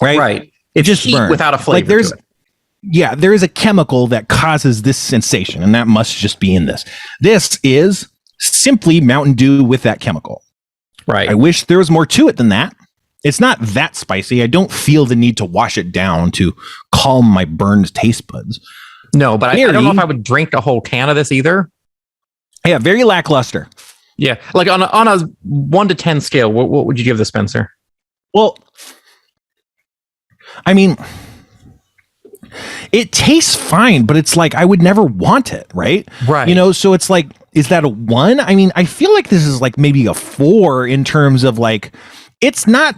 right? Right. It just heat without a flavor. There is a chemical that causes this sensation, and that must just be in this. This is simply Mountain Dew with that chemical. Right. I wish there was more to it than that. It's not that spicy. I don't feel the need to wash it down to calm my burned taste buds. No, but I don't know if I would drink a whole can of this either. Yeah, very lackluster. Yeah, like on a 1 to 10 scale, what would you give the Spencer? Well, I mean, it tastes fine, but it's like I would never want it, right? Right. You know, so it's like, is that a 1? I mean, I feel like this is like maybe a 4 in terms of like, it's not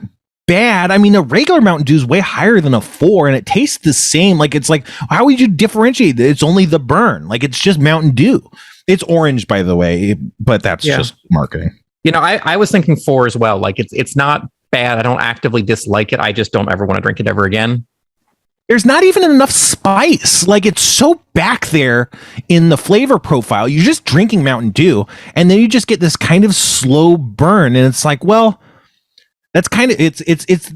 bad. I mean, a regular Mountain Dew is way higher than a 4, and it tastes the same. Like, it's like, how would you differentiate it? It's only the burn. Like, it's just Mountain Dew. It's orange, by the way, but that's just marketing. You know, I was thinking 4 as well. Like, it's not bad. I don't actively dislike it. I just don't ever want to drink it ever again. There's not even enough spice. Like, it's so back there in the flavor profile. You're just drinking Mountain Dew, and then you just get this kind of slow burn, and it's like, well, that's kind of it's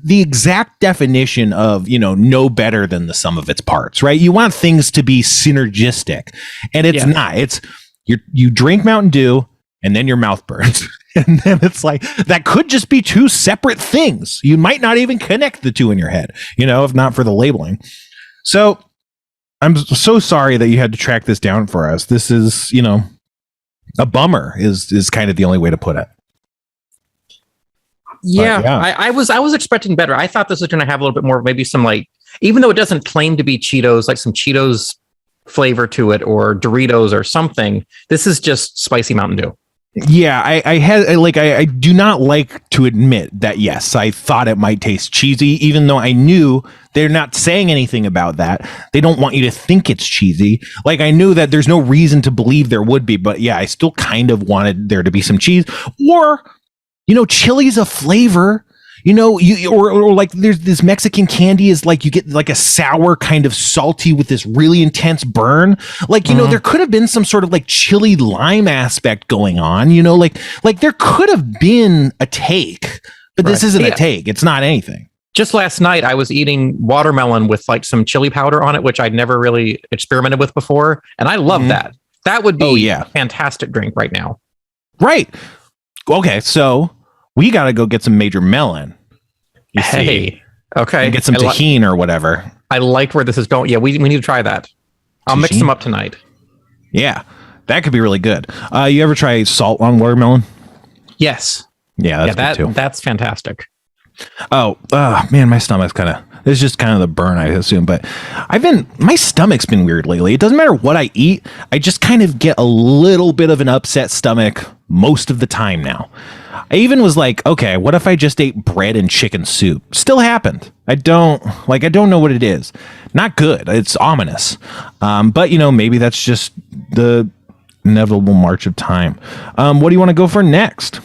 the exact definition of, you know, no better than the sum of its parts, right? You want things to be synergistic, and it's not. It's you drink Mountain Dew, and then your mouth burns. And then it's like, that could just be 2 separate things. You might not even connect the 2 in your head, you know, if not for the labeling. So I'm so sorry that you had to track this down for us. This is, you know, a bummer is kind of the only way to put it. Yeah, I was expecting better. I thought this was going to have a little bit more, maybe some, like, even though it doesn't claim to be Cheetos, like some Cheetos flavor to it, or Doritos or something. This is just spicy Mountain Dew. Yeah, I do not like to admit that, yes, I thought it might taste cheesy, even though I knew they're not saying anything about that. They don't want you to think it's cheesy. Like, I knew that there's no reason to believe there would be, but yeah, I still kind of wanted there to be some cheese, or, you know, chili's a flavor. You know, or like there's this Mexican candy is like, you get like a sour kind of salty with this really intense burn. Like, you know, there could have been some sort of like chili lime aspect going on, you know, like there could have been a take, but this isn't a take. It's not anything. Just last night, I was eating watermelon with like some chili powder on it, which I'd never really experimented with before. And I love that. That would be a fantastic drink right now. Right. Okay. So we got to go get some Major Melon. You see. Okay. And get some tahini or whatever. I like where this is going. Yeah, we need to try that. I'll mix them up tonight. Yeah, that could be really good. You ever try salt on watermelon? Yes. Yeah, that's good too. That's fantastic. Oh, man, my stomach's it's just kind of the burn, I assume. But my stomach's been weird lately. It doesn't matter what I eat. I just kind of get a little bit of an upset stomach most of the time now. I even was like, okay, what if I just ate bread and chicken soup? Still happened. I don't know what it is. Not good. It's ominous. But, you know, maybe that's just the inevitable march of time. What do you want to go for next?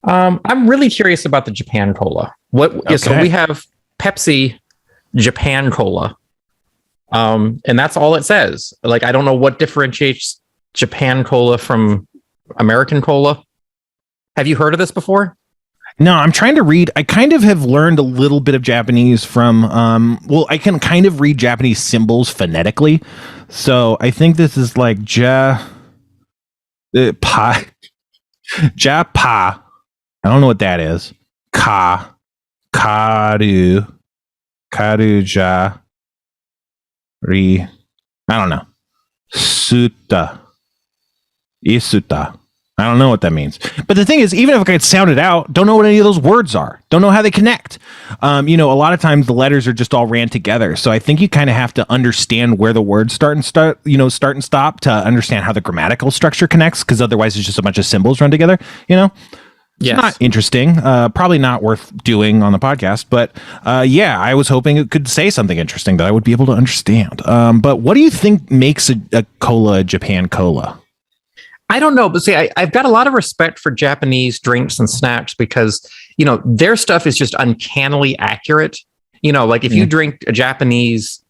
I'm really curious about the Japan Cola. So we have Pepsi Japan Cola. And that's all it says. Like, I don't know what differentiates Japan Cola from American Cola. Have you heard of this before? No, I'm trying to read. I kind of have learned a little bit of Japanese from, I can kind of read Japanese symbols phonetically. So I think this is like ja pa. I don't know what that is. Karu ja ri. I don't know. Isuta. I don't know what that means. But the thing is, even if I could sound it out, don't know what any of those words are. Don't know how they connect. You know, a lot of times the letters are just all ran together. So I think you kind of have to understand where the words start and stop to understand how the grammatical structure connects, because otherwise it's just a bunch of symbols run together, you know? It's not interesting. Probably not worth doing on the podcast. But yeah, I was hoping it could say something interesting that I would be able to understand. But what do you think makes a cola a Japan Cola? I don't know, but see, I've got a lot of respect for Japanese drinks and snacks because, you know, their stuff is just uncannily accurate. You know, like if you drink a Japanese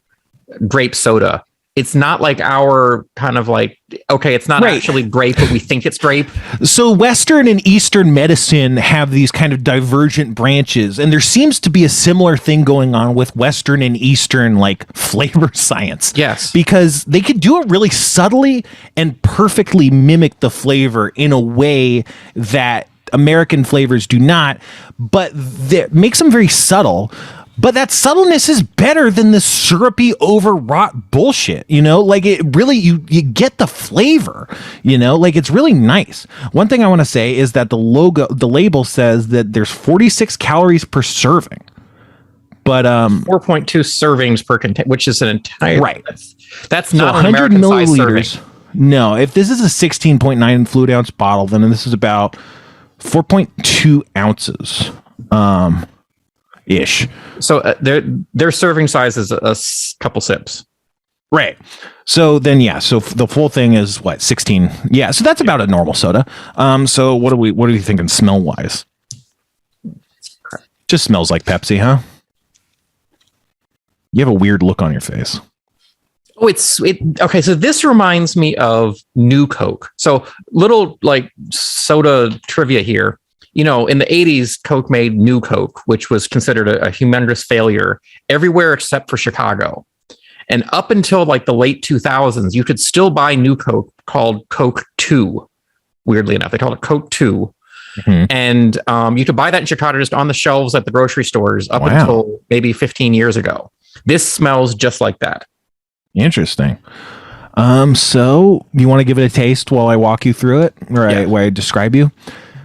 grape soda, it's not like our kind of like, okay, it's not actually grape, but we think it's grape. So Western and Eastern medicine have these kind of divergent branches, and there seems to be a similar thing going on with Western and Eastern like flavor science. Yes. Because they could do it really subtly and perfectly mimic the flavor in a way that American flavors do not, but that makes them very subtle. But that subtleness is better than the syrupy, overwrought bullshit. Like it really, you get the flavor. Like it's really nice. One thing I want to say is that the label says that there's 46 calories per serving. But 4.2 servings per container, which is an entire right. That's so not 100 an milliliters. No, if this is a 16.9 fluid ounce bottle, then this is about 4.2 ounces. Ish. So their serving size is a couple sips. Right. So then, so the full thing is what, 16? Yeah. So that's about a normal soda. So what are you thinking smell wise? Just smells like Pepsi, huh? You have a weird look on your face. Oh, okay. So this reminds me of New Coke. So little like soda trivia here. In the 80s, Coke made New Coke, which was considered a humongous failure everywhere except for Chicago. And up until like the late 2000s, you could still buy New Coke called Coke 2. Weirdly enough, they called it Coke 2. Mm-hmm. And you could buy that in Chicago just on the shelves at the grocery stores up until maybe 15 years ago. This smells just like that. Interesting. So you want to give it a taste while I walk you through it, or while I describe you?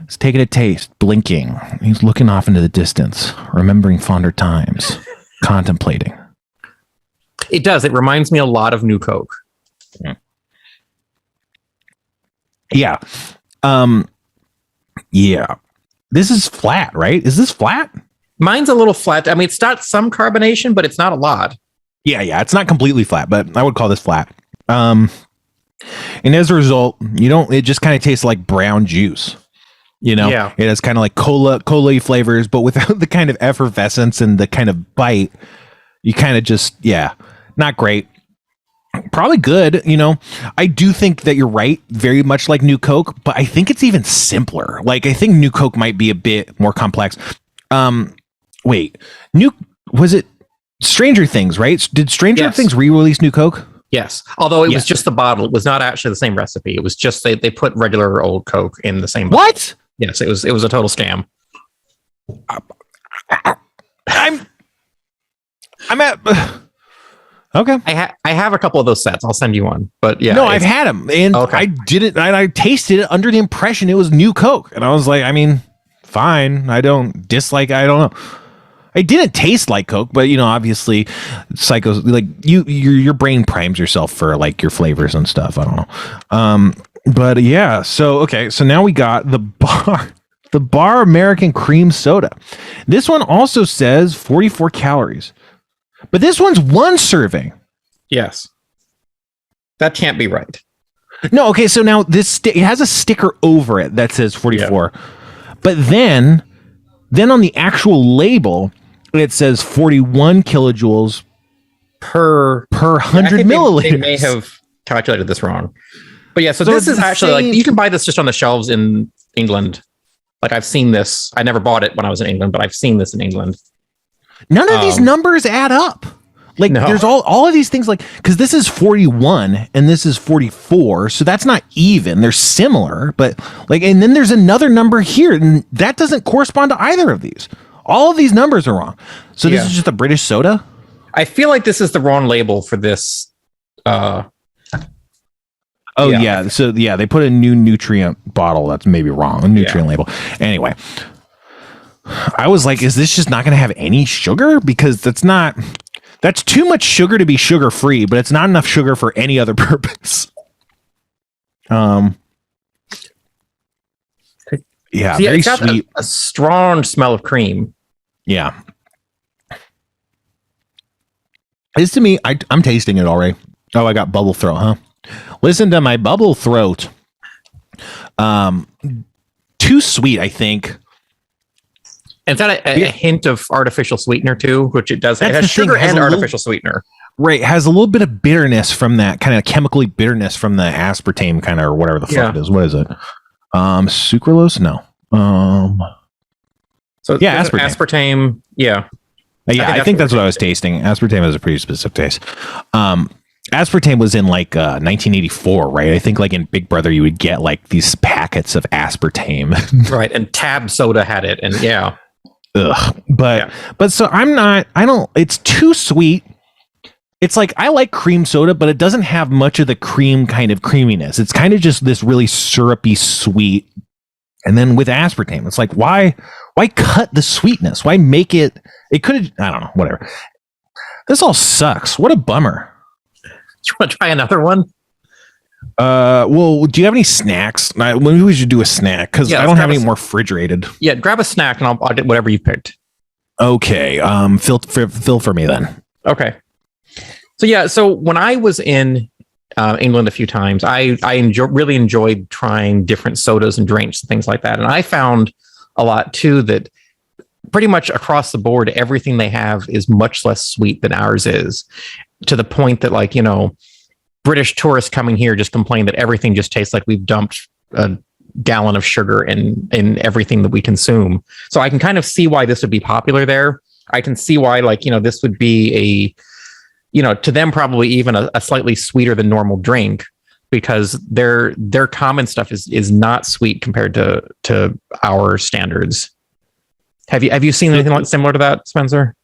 Let's take it a taste. Blinking. He's looking off into the distance, remembering fonder times, contemplating. It does. It reminds me a lot of New Coke. Yeah. Yeah. This is flat, right? Is this flat? Mine's a little flat. I mean, it's got some carbonation, but it's not a lot. Yeah. It's not completely flat, but I would call this flat. And as a result, it just kind of tastes like brown juice. It has kind of like cola flavors, but without the kind of effervescence and the kind of bite. You kind of just, not great. Probably good. I do think that you're right. Very much like New Coke, but I think it's even simpler. Like, I think New Coke might be a bit more complex. Wait, was it Stranger Things, right? Did Stranger Things re-release New Coke? Yes. Although it was just the bottle. It was not actually the same recipe. It was just, they put regular old Coke in the same bottle. What? Yes, it was a total scam. I'm at okay. I have a couple of those sets. I'll send you one. But yeah, no, I've had them, and I did it. And I tasted it under the impression it was New Coke, and I was like, I mean, fine. I don't dislike. I don't know. It didn't taste like Coke, but obviously, psychos like your brain primes yourself for like your flavors and stuff. I don't know. But yeah, so now we got the bar American cream soda. This one also says 44 calories, but this one's one serving. Yes, that can't be right. No, okay. So now it has a sticker over it that says 44, but then on the actual label it says 41 kilojoules per 100 milliliters. They may have calculated this wrong. But yeah, so this is actually like, you can buy this just on the shelves in England. Like, I've seen this. I never bought it when I was in England, but I've seen this in England. None of these numbers add up. Like, there's all of these things, like, because this is 41 and this is 44, so that's not even. They're similar, but like, and then there's another number here, and that doesn't correspond to either of these. All of these numbers are wrong. So this is just a British soda? I feel like this is the wrong label for this. So they put a new nutrient bottle. That's maybe wrong. A nutrient label. Anyway, I was like, is this just not going to have any sugar? Because that's too much sugar to be sugar free, but it's not enough sugar for any other purpose. Very it's got sweet. A strong smell of cream. Yeah. This to me, I'm tasting it already. Oh, I got bubble throat, huh? Listen to my bubble throat. Too sweet, I think. And it's got a hint of artificial sweetener too, which it does. It has sugar and artificial sweetener. Right, has a little bit of bitterness from that, kind of chemically bitterness from the aspartame kind of, or whatever the fuck it is. What is it? Sucralose? No. So yeah, aspartame. Yeah. I think that's what I was tasting. Aspartame has a pretty specific taste. Aspartame was in like 1984, right? I think like in Big Brother, you would get like these packets of aspartame. Right. And Tab soda had it. And Ugh. But so I don't, it's too sweet. It's like, I like cream soda, but it doesn't have much of the cream kind of creaminess. It's kind of just this really syrupy sweet. And then with aspartame, it's like, why cut the sweetness? Why make it, it could have, I don't know, whatever. This all sucks. What a bummer. You want to try another one? Well, do you have any snacks? Maybe we should do a snack, because I don't have any more refrigerated. Yeah, grab a snack and I'll get whatever you picked. Okay. Fill for me then. Okay. So yeah, so when I was in England a few times, I really enjoyed trying different sodas and drinks and things like that. And I found a lot too that pretty much across the board, everything they have is much less sweet than ours is, to the point that, like, you know, British tourists coming here just complain that everything just tastes like we've dumped a gallon of sugar in everything that we consume. So I can kind of see why this would be popular there. I can see why, like, you know, this would be a, you know, to them probably even a slightly sweeter than normal drink, because their common stuff is not sweet compared to our standards. Have you seen anything similar to that, Spencer?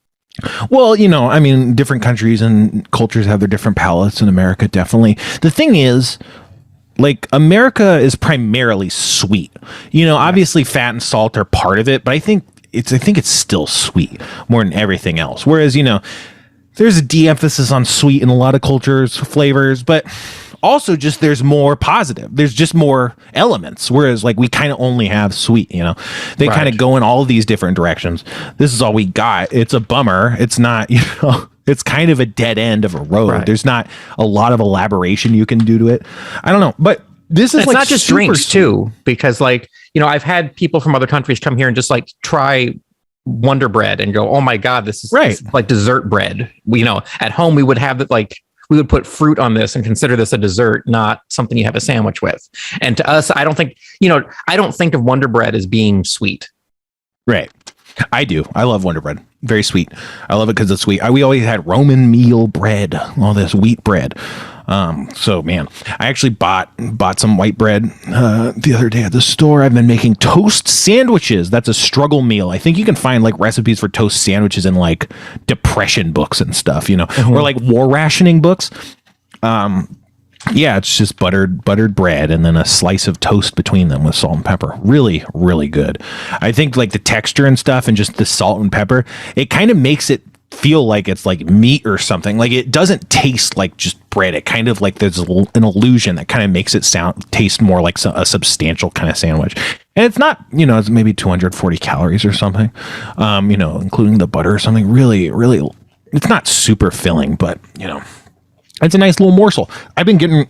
Well, you know, I mean, different countries and cultures have their different palates. In America, definitely. The thing is, like, America is primarily sweet. You know, obviously fat and salt are part of it, but I think it's still sweet more than everything else. Whereas, you know, there's a de-emphasis on sweet in a lot of cultures, flavors, but also just there's more positive. There's just more elements. Whereas, like, we kind of only have sweet, you know. They kind of go in all of these different directions. This is all we got. It's a bummer. It's not, you know, it's kind of a dead end of a road. Right. There's not a lot of elaboration you can do to it. I don't know. But this is, it's like, not just drinks too, because, like, you know, I've had people from other countries come here and just like try Wonder Bread and go, oh my God, this is like dessert bread. You know, at home we would have it, like, we would put fruit on this and consider this a dessert, not something you have a sandwich with. And to us, I don't think of Wonder Bread as being sweet. Right. I do. I love Wonder Bread. Very sweet. I love it because it's sweet. We always had Roman meal bread, all this wheat bread. So man, I actually bought some white bread the other day at the store. I've been making toast sandwiches. That's a struggle meal. I think you can find like recipes for toast sandwiches in like depression books and stuff, you know, or like war rationing books. Yeah, it's just buttered bread and then a slice of toast between them with salt and pepper. Really, really good. I think like the texture and stuff and just the salt and pepper, it kind of makes it feel like it's like meat or something. Like, it doesn't taste like just bread. It kind of like there's an illusion that kind of makes it taste more like a substantial kind of sandwich. And it's not, you know, it's maybe 240 calories or something, you know, including the butter or something. Really, really, it's not super filling, but, you know, it's a nice little morsel. I've been getting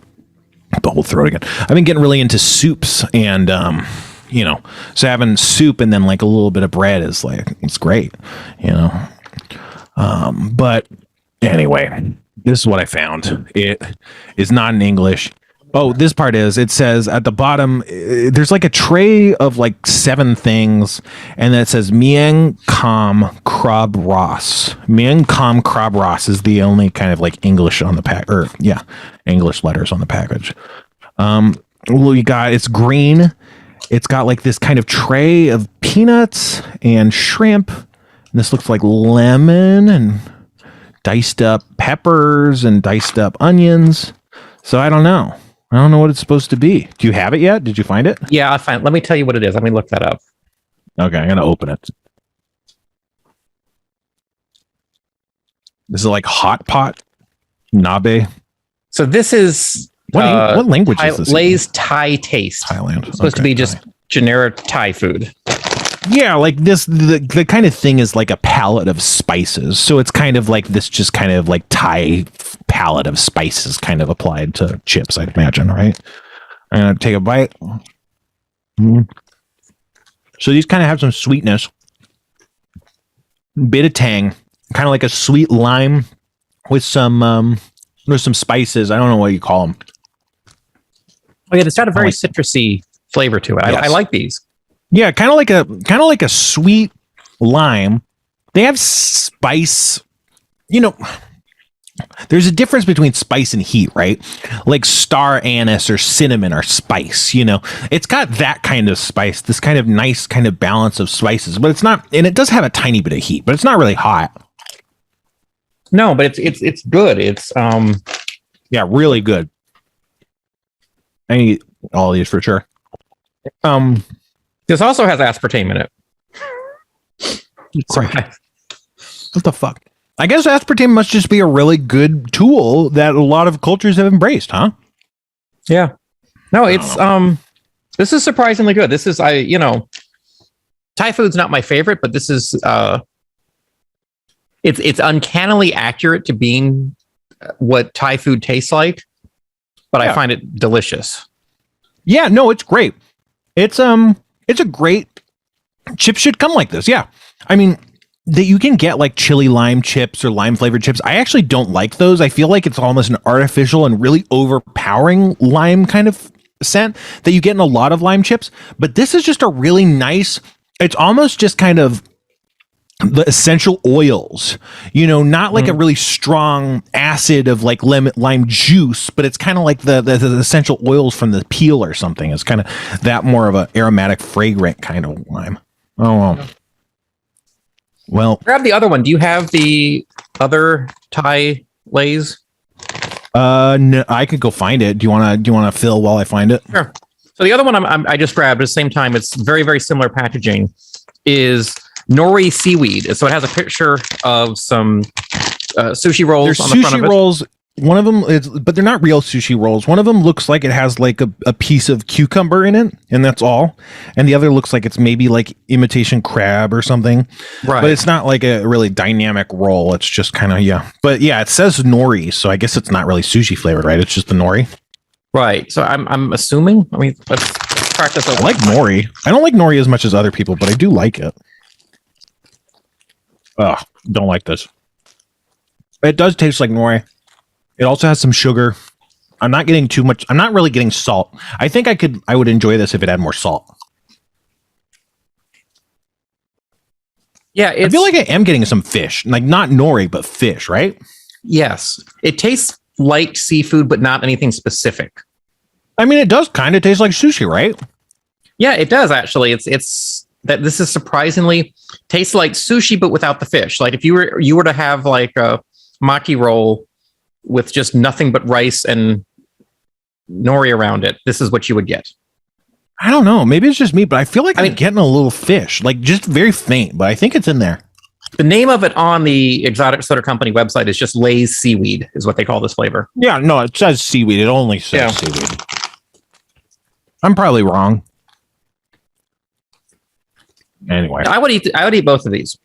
really into soups, and you know, so having soup and then like a little bit of bread is like, it's great, you know. But anyway, this is what I found. It is not in English. Oh, this part is. It says at the bottom, there's like a tray of like 7 things, and then it says Miang Kam Krab Ras. Miang Kam Krab Ras is the only kind of like English on the pack, or yeah, English letters on the package. Well, it's green. It's got like this kind of tray of peanuts and shrimp. And this looks like lemon and diced up peppers and diced up onions. So I don't know. I don't know what it's supposed to be. Do you have it yet? Did you find it? Yeah, I find. Let me tell you what it is. Let me look that up. Okay, I'm gonna open it. This is like hot pot nabe. So this is what language is this? Lay's Thai taste. Thailand. It's supposed to be just generic Thai food. Yeah, like this, the kind of thing is like a palette of spices. So it's kind of like this, just kind of like Thai palette of spices kind of applied to chips, I'd imagine, right? I'm going to take a bite. So these kind of have some sweetness, bit of tang, kind of like a sweet lime with some spices. I don't know what you call them. Oh yeah, it's got a very citrusy flavor to it. Yes. I like these. Yeah, kind of like a sweet lime. They have spice, you know. there's a difference between spice and heat, right? Like star anise or cinnamon are spice, it's got that kind of spice, this kind of nice kind of balance of spices, but it's not, and it does have a tiny bit of heat, but it's not really hot. No, but it's good. It's really good. I need all these for sure. This also has aspartame in it. What the fuck? I guess aspartame must just be a really good tool that a lot of cultures have embraced, huh? Yeah. No, it's this is surprisingly good. This is Thai food's not my favorite, but this is it's uncannily accurate to being what Thai food tastes like, but I find it delicious. Yeah, no, it's great. It's a great chips should come like this. Yeah. I mean, that you can get like chili lime chips or lime flavored chips. I actually don't like those. I feel like it's almost an artificial and really overpowering lime kind of scent that you get in a lot of lime chips. But this is just a really nice, it's almost just kind of the essential oils, not like a really strong acid of like lime juice, but it's kind of like the essential oils from the peel or something. It's kind of that more of an aromatic, fragrant kind of lime. Oh, well, grab the other one. Do you have the other Thai Lays? No, I could go find it. Do you want to fill while I find it? Sure. So the other one I just grabbed at the same time. It's very, very similar packaging. Is nori seaweed. So it has a picture of some sushi rolls. There's on the front of it. Sushi rolls. One of them is, but they're not real sushi rolls. One of them looks like it has like a piece of cucumber in it, and that's all. And the other looks like it's maybe like imitation crab or something. Right. But it's not like a really dynamic roll. It's just kind of, yeah. But yeah, it says nori, so I guess it's not really sushi flavored, right? It's just the nori. Right. So I'm assuming. I mean, let's crack this open. I like nori. I don't like nori as much as other people, but I do like it. Ugh, don't like this. It does taste like nori. It also has some sugar. I'm not getting too much. I'm not really getting salt. I think I would enjoy this if it had more salt. Yeah, I feel like I am getting some fish, like not nori, but fish, right? Yes, it tastes like seafood, but not anything specific. I mean, it does kind of taste like sushi, right? Yeah, it does actually. It's that this is surprisingly tastes like sushi, but without the fish. Like if you were to have like a maki roll with just nothing but rice and nori around it, this is what you would get. I don't know. Maybe it's just me, but I feel like I'm getting a little fish, like just very faint, but I think it's in there. The name of it on the Exotic Soda Company website is just Lay's Seaweed, is what they call this flavor. Yeah, no, it says seaweed. It only says seaweed. I'm probably wrong. Anyway, I would eat both of these.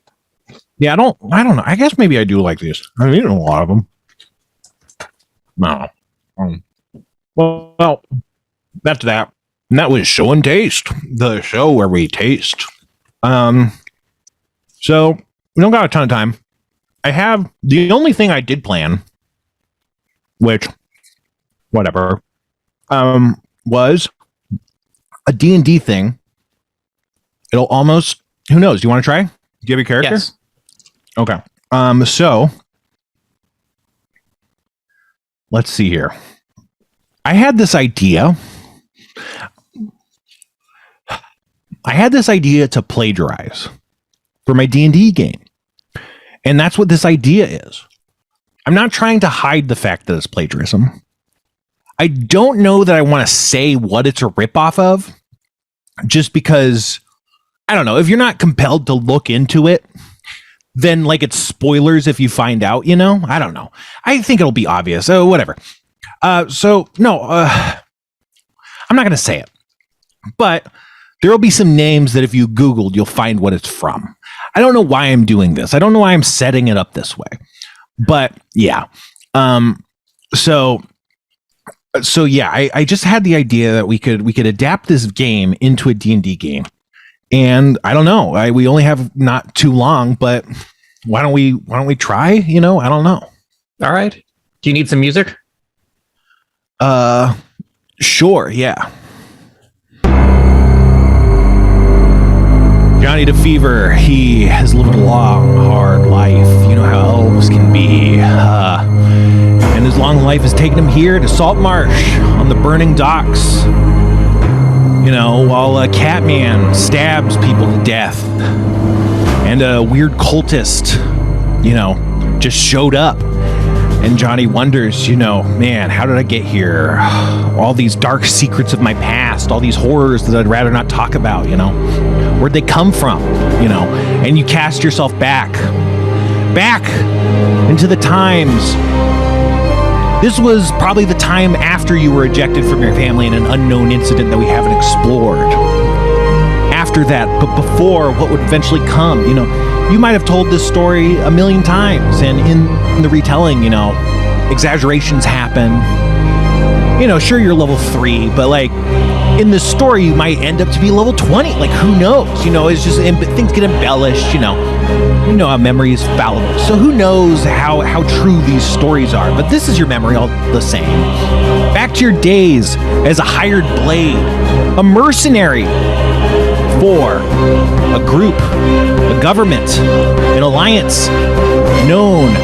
Yeah, I don't know. I guess maybe I do like these. I've eaten a lot of them. No. Well, that's that. And that was Show and Taste, the show where we taste. So we don't got a ton of time. I have the only thing I did plan, which, whatever, was a D&D thing. It'll almost, who knows? Do you want to try? Do you have a character? Yes. Okay. So let's see here. I had this idea to plagiarize for my D&D game. And that's what this idea is. I'm not trying to hide the fact that it's plagiarism. I don't know that I want to say what it's a ripoff of, just because, I don't know, if you're not compelled to look into it, then like it's spoilers if you find out, I don't know. I think it'll be obvious. Oh, whatever. So no, I'm not going to say it, but there will be some names that if you Googled, you'll find what it's from. I don't know why I'm doing this. I don't know why I'm setting it up this way, but yeah. So yeah, I just had the idea that we could adapt this game into a D&D game. And I don't know, we only have not too long, but why don't we try? I don't know. All right. Do you need some music? Sure. Yeah. Johnny DeFever, he has lived a long, hard life. You know how elves can be. his long life has taken him here to Salt Marsh on the burning docks. While a Catman stabs people to death. And a weird cultist, just showed up. And Johnny wonders, man, how did I get here? All these dark secrets of my past, all these horrors that I'd rather not talk about, Where'd they come from, And you cast yourself back into the times. This was probably the time after you were ejected from your family in an unknown incident that we haven't explored. After that, but before what would eventually come, you might have told this story a million times, and in the retelling, exaggerations happen. Sure, you're level 3, but in the story, you might end up to be level 20. Who knows? It's just things get embellished. How memory is fallible. So who knows how true these stories are? But this is your memory all the same. Back to your days as a hired blade, a mercenary for a group, a government, an alliance known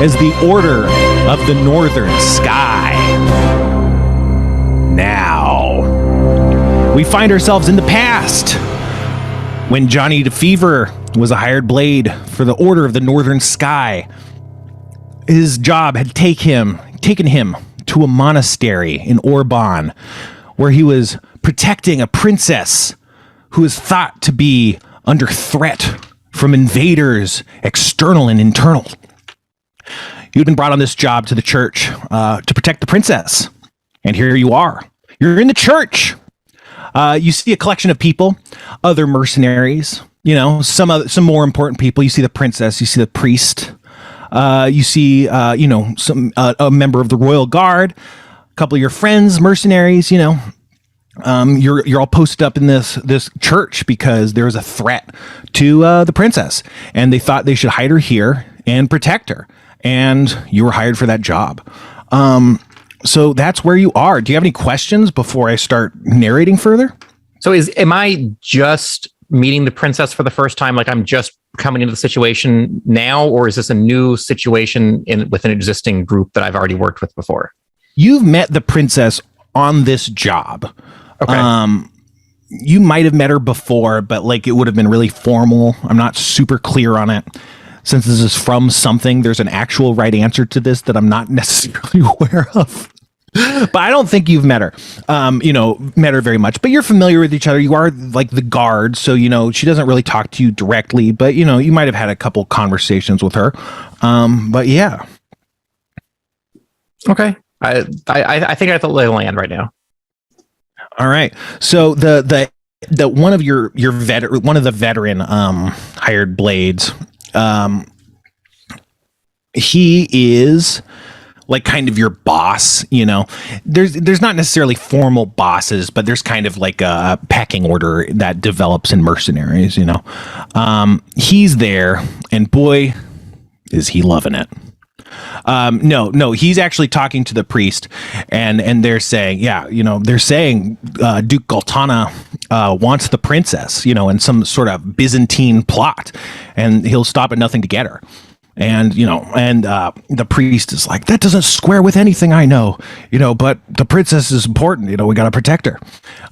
as the Order of the Northern Sky. Now, we find ourselves in the past when Johnny DeFever was a hired blade for the Order of the Northern Sky. His job had taken him to a monastery in Orban, where he was protecting a princess who is thought to be under threat from invaders, external and internal. You'd been brought on this job to the church to protect the princess. And here you are. You're in the church. You see a collection of people, other mercenaries, some more important people. You see the princess, you see the priest, you see, a member of the royal guard, a couple of your friends, mercenaries, you're all posted up in this church because there was a threat to the princess, and they thought they should hide her here and protect her. And you were hired for that job. So that's where you are. Do you have any questions before I start narrating further? So am I just meeting the princess for the first time? I'm just coming into the situation now, or is this a new situation with an existing group that I've already worked with before? You've met the princess on this job. Okay. You might have met her before, but it would have been really formal. I'm not super clear on it. Since this is from something, there's an actual right answer to this that I'm not necessarily aware of. But I don't think you've met her, met her very much. But you're familiar with each other. You are the guard, so she doesn't really talk to you directly. But you might have had a couple conversations with her. But yeah. Okay, I think I have to lay the land right now. All right. So the one of one of the veteran hired blades. He is kind of your boss, there's not necessarily formal bosses, but there's kind of a pecking order that develops in mercenaries, he's there, and boy, is he loving it. No, he's actually talking to the priest, and they're saying, Duke Galtana wants the princess, in some sort of Byzantine plot, and he'll stop at nothing to get her. And the priest is like, that doesn't square with anything I know, but the princess is important, we got to protect her.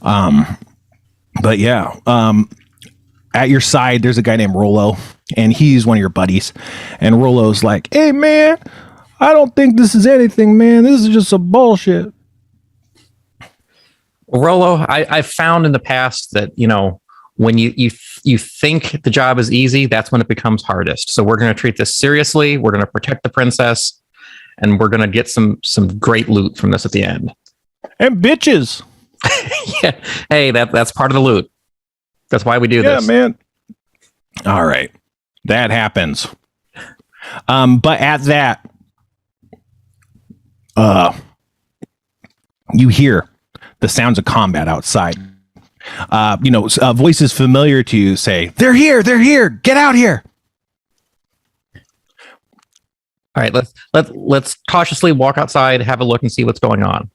But yeah, at your side, there's a guy named Rollo, and he's one of your buddies. And Rollo's like, hey, man, I don't think this is anything, man. This is just some bullshit. Rollo, I've found in the past that, when you think the job is easy, that's when it becomes hardest. So we're going to treat this seriously. We're going to protect the princess, and we're going to get some great loot from this at the end. And bitches. Yeah. Hey, that's part of the loot. That's why we do this. Yeah, man. All right. That happens. But at that, you hear the sounds of combat outside. Voices familiar to you say, they're here, get out here. All right, let's cautiously walk outside, have a look, and see what's going on.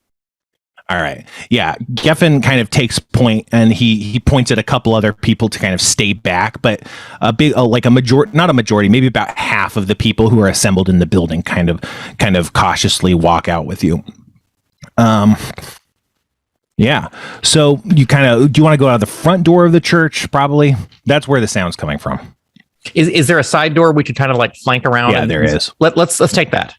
All right. Yeah. Geffen kind of takes point and he points at a couple other people to kind of stay back, but like a majority, not a majority, maybe about half of the people who are assembled in the building kind of cautiously walk out with you. Yeah. So do you want to go out of the front door of the church? Probably. That's where the sound's coming from. Is there a side door we could kind of like flank around? Yeah, there is. Let's take that.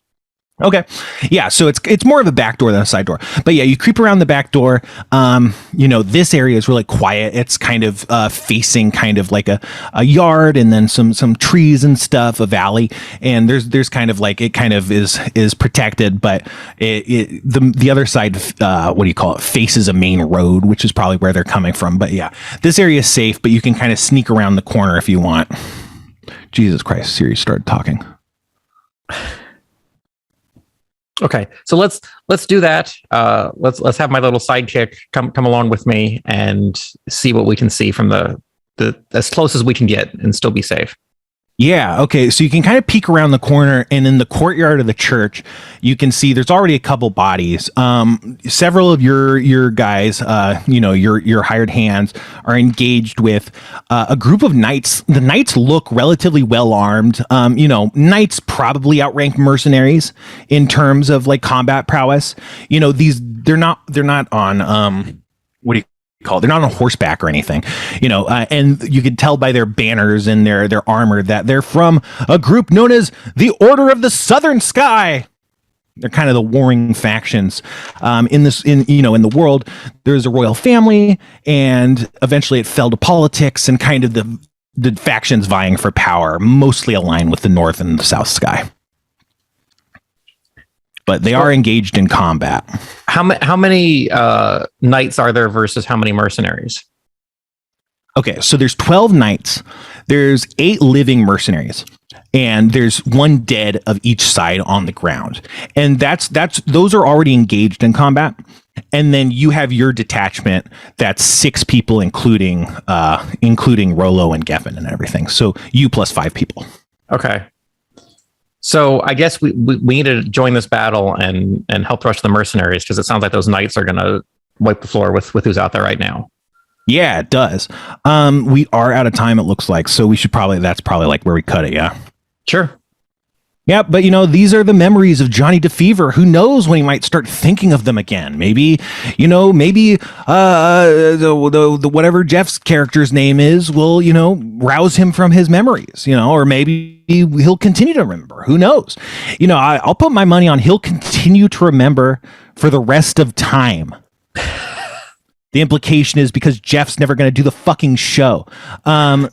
Okay. Yeah. So it's more of a back door than a side door, but yeah, you creep around the back door. This area is really quiet. It's kind of facing kind of like a yard and then some trees and stuff, a valley. And there's kind of like, it kind of is protected, but the other side, faces a main road, which is probably where they're coming from. But yeah, this area is safe, but you can kind of sneak around the corner if you want. Jesus Christ, Siri started talking. Okay, so let's do that. Let's have my little sidekick come along with me and see what we can see from the as close as we can get and still be safe. Yeah. Okay. So you can kind of peek around the corner, and in the courtyard of the church, you can see there's already a couple bodies. Several of your guys, your hired hands, are engaged with a group of knights. The knights look relatively well armed. Knights probably outrank mercenaries in terms of like combat prowess. They're not on they're not on horseback or anything, and you can tell by their banners and their armor that they're from a group known as the Order of the Southern Sky. They're kind of the warring factions in the world. There's a royal family, and eventually it fell to politics and kind of the factions vying for power, mostly aligned with the North and the South Sky. But they are engaged in combat. How many knights are there versus how many mercenaries? Okay, so there's 12 knights. There's 8 living mercenaries, and there's 1 dead of each side on the ground. And those are already engaged in combat. And then you have your detachment that's 6 people, including Rolo and Geffen and everything. So you plus 5 people. Okay. So I guess we need to join this battle and help rush the mercenaries, because it sounds like those knights are going to wipe the floor with who's out there right now. Yeah, it does. We are out of time, it looks like, so that's probably like where we cut it. Yeah. Sure. Yeah, but these are the memories of Johnny DeFever. Who knows when he might start thinking of them again? Maybe the whatever Jeff's character's name is will, rouse him from his memories, or maybe he'll continue to remember. Who knows? I'll put my money on he'll continue to remember for the rest of time. The implication is because Jeff's never going to do the fucking show. The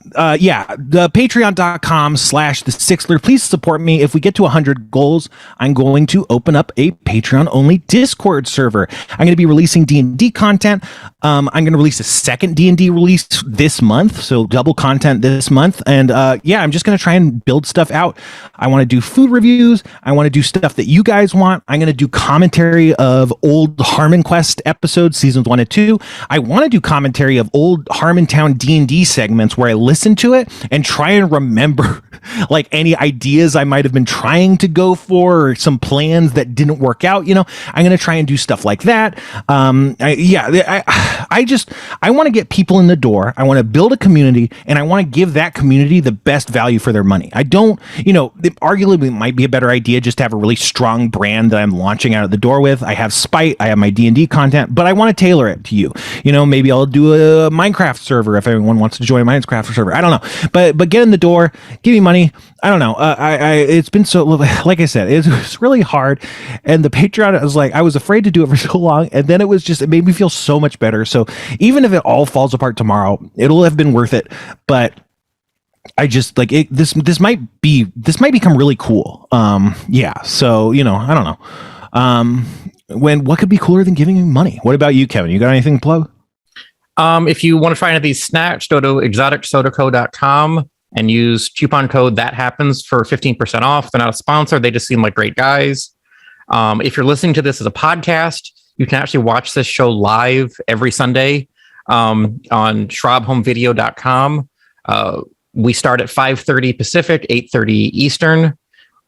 patreon.com/the Sixler. Please support me. If we get to 100 goals, I'm going to open up a Patreon only Discord server. I'm going to be releasing D&D content. I'm going to release a second D&D release this month. So double content this month. And I'm just going to try and build stuff out. I want to do food reviews. I want to do stuff that you guys want. I'm going to do commentary of old Harmon Quest episodes, seasons 1 and 2. I want to do commentary of old Harmontown D&D segments where I listen to it and try and remember like any ideas I might have been trying to go for or some plans that didn't work out. I'm going to try and do stuff like that. I want to get people in the door. I want to build a community, and I want to give that community the best value for their money. I don't, arguably it might be a better idea just to have a really strong brand that I'm launching out of the door with. I have Spite, I have my D&D content, but I want to tailor it to you. Maybe I'll do a Minecraft server if everyone wants to join a Minecraft server. I don't know, but get in the door, give me money. I don't know. It's been so, like I said, it was really hard, and the Patreon, I was afraid to do it for so long, and then it made me feel so much better. So even if it all falls apart tomorrow, it'll have been worth it. But I just like it. This might become really cool. So I don't know. What could be cooler than giving me money? What about you, Kevin? You got anything to plug? If you want to try any of these snacks, go to exoticsodaco.com and use coupon code that happens for 15% off. They're not a sponsor. They just seem like great guys. If you're listening to this as a podcast, you can actually watch this show live every Sunday on shrobhomevideo.com. We start at 5:30 Pacific, 8:30 Eastern.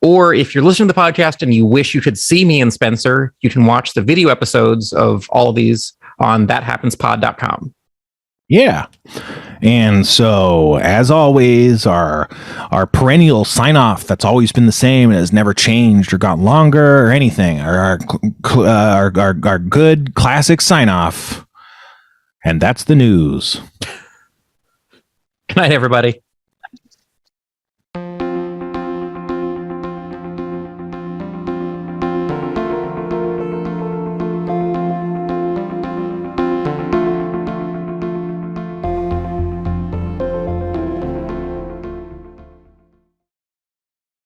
Or if you're listening to the podcast and you wish you could see me and Spencer, you can watch the video episodes of all of these on thathappenspod.com. Yeah. And so, as always, our perennial sign off that's always been the same and has never changed or gotten longer or anything. Our good classic sign off. And that's the news. Good night, everybody.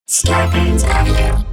Starburns Audio.